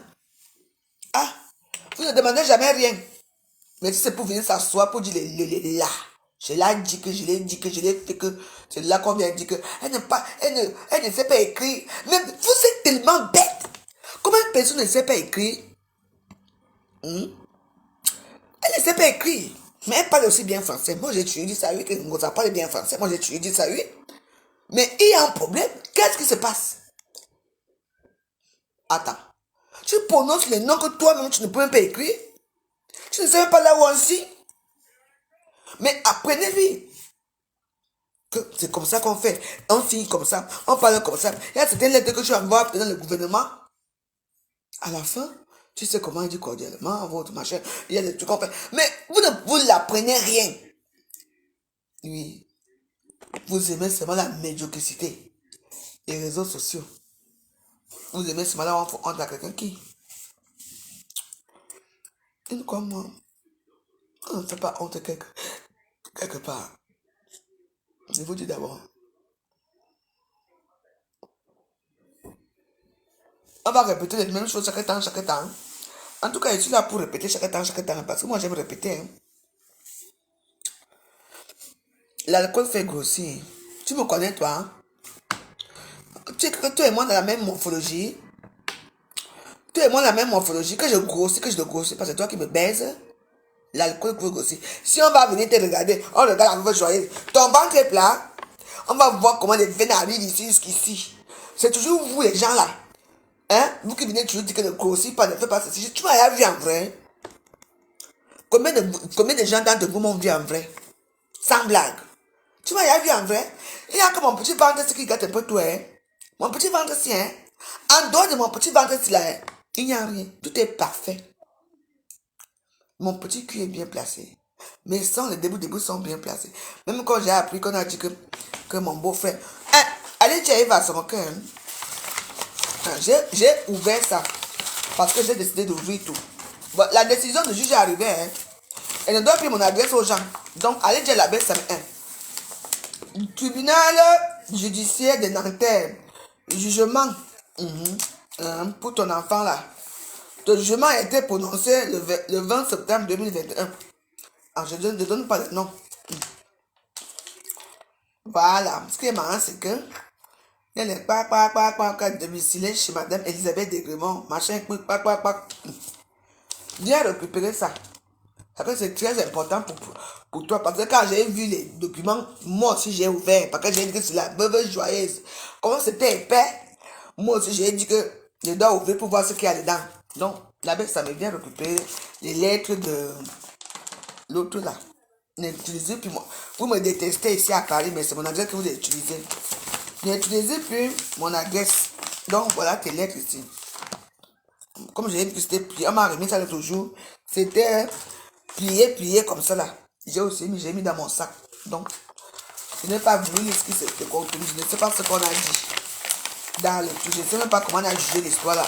Ah, vous ne demandez jamais rien. Mais si c'est pour venir s'asseoir pour dire les là, je l'ai dit que je l'ai dit que je l'ai fait que c'est là qu'on vient dire que elle ne sait pas écrire. Mais vous êtes tellement bête. Comment une personne ne sait pas écrire? Elle ne sait pas écrire. Mais elle parle aussi bien français. Moi, j'ai étudié ça, oui, que Ngoza parle bien français. Moi, j'ai étudié ça, oui. Mais il y a un problème. Qu'est-ce qui se passe? Attends. Tu prononces les noms que toi-même, tu ne peux même pas écrire. Tu ne sais même pas là où on signe. Mais apprenez-lui que c'est comme ça qu'on fait. On signe comme ça. On parle comme ça. Il y a certaines lettres que tu envoies dans le gouvernement. À la fin, tu sais comment il dit cordialement, votre machin. Il y a des trucs qu'on fait. Mais vous l'apprenez rien. Oui. Vous aimez seulement la médiocrité. Les réseaux sociaux. Vous aimez seulement là où on fait honte à quelqu'un qui. Une comme moi. On ne fait pas honte quelque part. Je vous dis d'abord. On va répéter les mêmes choses chaque temps, chaque temps. En tout cas, je suis là pour répéter chaque temps, parce que moi j'aime répéter. Hein. L'alcool fait grossir. Tu me connais, toi? Hein? Tu es que toi et moi dans la même morphologie. Toi et moi la même morphologie. Que je grossis, que je te grossis, parce que toi qui me baises, l'alcool peut grossir. Si on va venir te regarder, on regarde la veuve joyeuse. Ton ventre est plat. On va voir comment les veines arrivent ici jusqu'ici. C'est toujours vous les gens là. Hein? Vous qui venez toujours dire que ne grossit pas, ne fait pas ceci. Tu m'as rien vu en vrai. Combien de gens d'entre vous m'ont vu en vrai? Sans blague. Tu m'as rien vu en vrai? Il y a que mon petit ventre qui gâte un peu tout. Hein? Mon petit ventre ci, hein? En dehors de mon petit ventre ci là, hein? Il n'y a rien. Tout est parfait. Mon petit cul est bien placé. Mes sangs, les débuts sont bien placés. Même quand j'ai appris qu'on a dit que mon beau-frère... Hein? Allez, tu arrives à son cœur. Hein? J'ai ouvert ça. Parce que j'ai décidé d'ouvrir tout. Bon, la décision du juge est arrivée. Hein? Elle ne doit plus mon adresse aux gens. Donc, allez dire la baisse, ça me... Tribunal judiciaire de Nanterre. Jugement pour ton enfant là. Le jugement a été prononcé le 20 septembre 2021. Alors, je ne donne pas le nom. Voilà. Ce qui est marrant, c'est que il y a les domiciliés chez Madame Elisabeth Degremont. Machin, viens récupérer ça. Après, c'est très important pour toi. Parce que quand j'ai vu les documents, moi aussi j'ai ouvert. Parce que j'ai dit que c'est la veuve joyeuse. Comment c'était épais, moi aussi j'ai dit que je dois ouvrir pour voir ce qu'il y a dedans. Donc, là-bas, ça me vient récupérer les lettres de l'autre là. N'utilisez plus moi. Vous me détestez ici à Paris, mais c'est mon adresse que vous utilisez. N'utilisez plus mon adresse. Donc, voilà tes lettres ici. Comme j'ai dit que c'était plié, on m'a remis ça l'autre jour. C'était plié comme ça là. J'ai mis dans mon sac. Donc, je n'ai pas vu ce qui s'était contenu. Je ne sais pas ce qu'on a dit. Dans le truc. Je ne sais même pas comment on a jugé l'histoire là.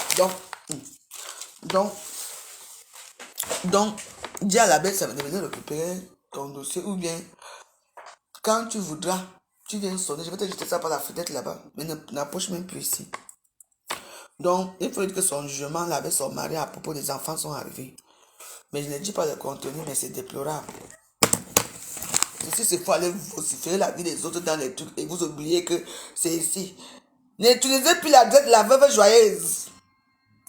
Donc, dis à la bête, ça va devenir récupérer ton dossier. Ou bien, quand tu voudras, tu viens sonner. Je vais te jeter ça par la fenêtre là-bas. Mais n'approche même plus ici. Donc, il faut dire que son jugement là avec son mari à propos des enfants sont arrivés. Mais je ne dis pas le contenu, mais c'est déplorable. Si c'est faut aller vociférer la vie des autres dans les trucs et vous oubliez que c'est ici. N'utilisez plus l'adresse de la veuve joyeuse.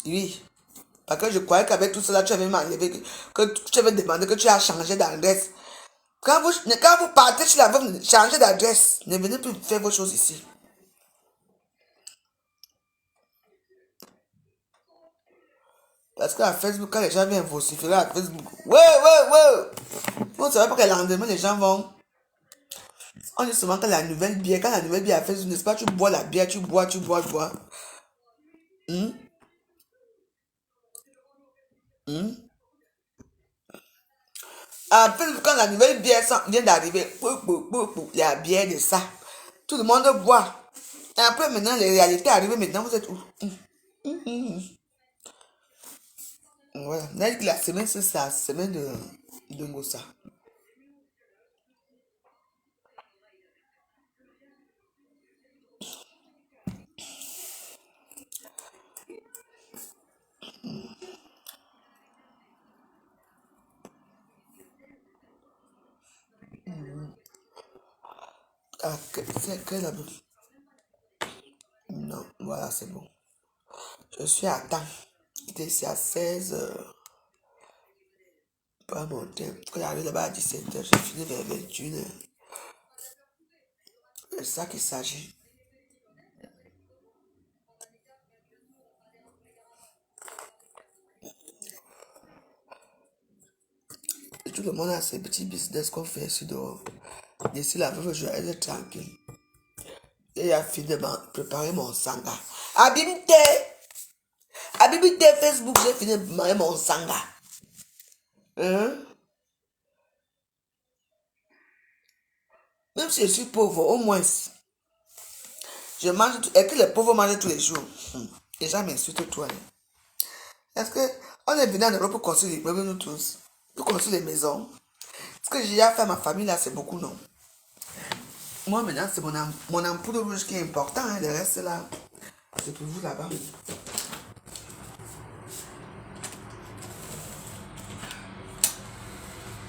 Oui. Parce que je croyais qu'avec tout cela, tu avais m'enlevé, que tu avais demandé que tu as changé d'adresse. Quand vous partez chez la veuve, changez d'adresse. Ne venez plus faire vos choses ici. Parce qu'à Facebook, quand les gens viennent vociférer à Facebook, ouais. Vous ne savez pas que le lendemain, les gens vont. On dit souvent que la nouvelle bière, quand la nouvelle bière à Facebook, n'est-ce pas, tu bois la bière, tu bois. À Facebook, quand la nouvelle bière vient d'arriver, la bière de ça, tout le monde boit. Et après, maintenant, les réalités arrivent, maintenant, vous êtes où? Voilà. La semaine, c'est ça, semaine de Ngossa. Ah, c'est que là. Non, voilà, c'est bon. Je suis à temps. J'étais ici à 16h. Pas monter. Quand j'arrive là-bas à 17h, j'ai fini vers 21h. C'est ça qu'il s'agit. Et tout le monde a ses petits business qu'on fait ici dehors. D'ici la veuve, je vais être tranquille. Et il a fini de préparer mon sanga. Abimte Facebook, j'ai fini de préparer mon sanga. Hein? Même si je suis pauvre, au moins, je mange tout. Et que les pauvres mangent tous les jours. Les gens m'insultent toi. Est-ce qu'on est venu en Europe pour construire les immeubles, nous tous? Pour construire les maisons? Ce que j'ai à faire à ma famille là, c'est beaucoup, non? Moi maintenant, c'est mon ampoule rouge qui est important. Hein, le reste là, c'est pour vous là-bas.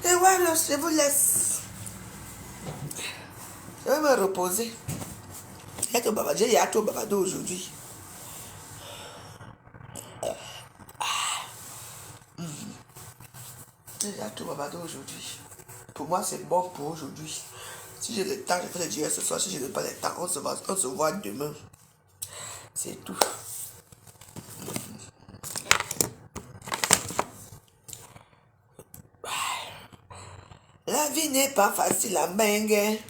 Et voilà, je vous laisse. Je vais me reposer. J'ai yato babado aujourd'hui. J'ai yato babado aujourd'hui. Pour moi, c'est bon pour aujourd'hui. Si j'ai le temps, je fais le direct ce soir. Si je n'ai pas le temps, on se voit demain. C'est tout. La vie n'est pas facile à mener.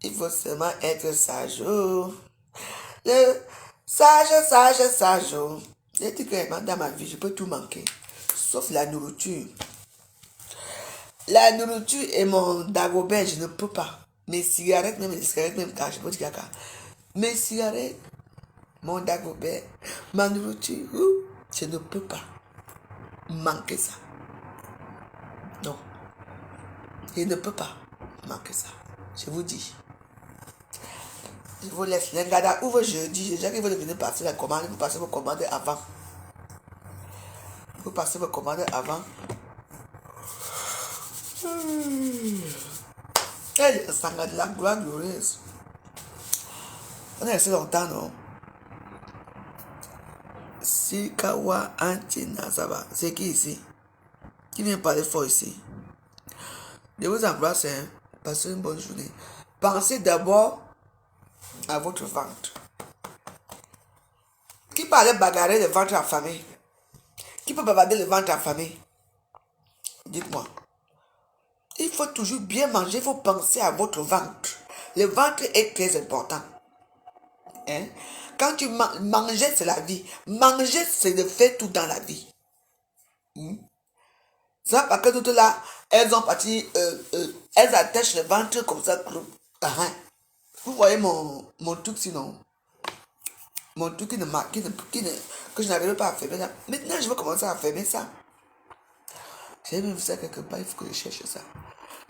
Il faut seulement être sage. Le sage. J'ai dit que dans ma vie, je peux tout manquer. Sauf la nourriture. La nourriture et mon dagobert, je ne peux pas. Mes cigarettes, même les cigarettes, même quand je peux dire caca. Mes cigarettes, mon dagobert, ma nourriture, je ne peux pas manquer ça. Non. Je ne peux pas manquer ça. Je vous dis. Je vous laisse. Les gars ouvre jeudi. Les gens qui veulent venir passer la commande, vous passez vos commandes avant. Vous passez vos commandes avant. Elle est sangha de la gloire glorieuse. On est resté longtemps, non? Sikawa Antina, ça va. C'est qui ici? Qui vient parler fort ici? Je vous embrasse, hein. Passez une bonne journée. Pensez d'abord à votre ventre. Qui peut aller bagarrer le ventre affamé? Qui peut bavarder le ventre affamé? Dites-moi. Il faut toujours bien manger, il faut penser à votre ventre. Le ventre est très important. Hein? Quand tu manger, c'est la vie. Manger, c'est de faire tout dans la vie. Ça, parce que toutes là, elles ont parti, elles attachent le ventre comme ça. Vous voyez mon truc sinon. Mon truc que je n'arrive pas à fermer ça. Maintenant, je vais commencer à fermer ça. J'ai même vu ça quelque part, il faut que je cherche ça.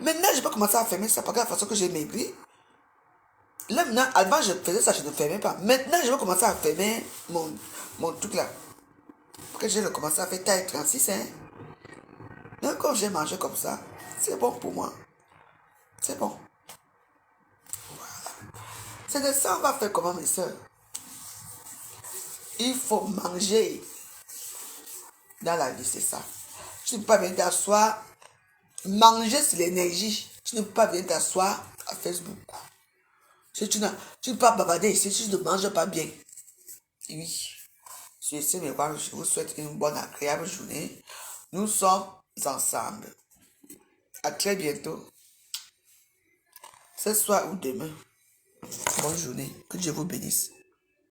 Maintenant, je peux commencer à fermer ça parce que la façon que j'ai maigri. Là, maintenant, avant, je faisais ça, je ne fermais pas. Maintenant, je vais commencer à fermer mon truc là. Parce que je vais commencer à faire taille 36, hein. Même quand j'ai mangé comme ça, c'est bon pour moi. C'est bon. Voilà. C'est de ça on va faire comment, mes soeurs. Il faut manger. Dans la vie, c'est ça. Tu ne peux pas venir t'asseoir. Manger, c'est l'énergie. Tu ne peux pas venir t'asseoir à Facebook. Si tu ne peux pas bavarder ici, si tu ne manges pas bien. Oui. Je vous souhaite une bonne, agréable journée. Nous sommes ensemble. À très bientôt. Ce soir ou demain. Bonne journée. Que Dieu vous bénisse.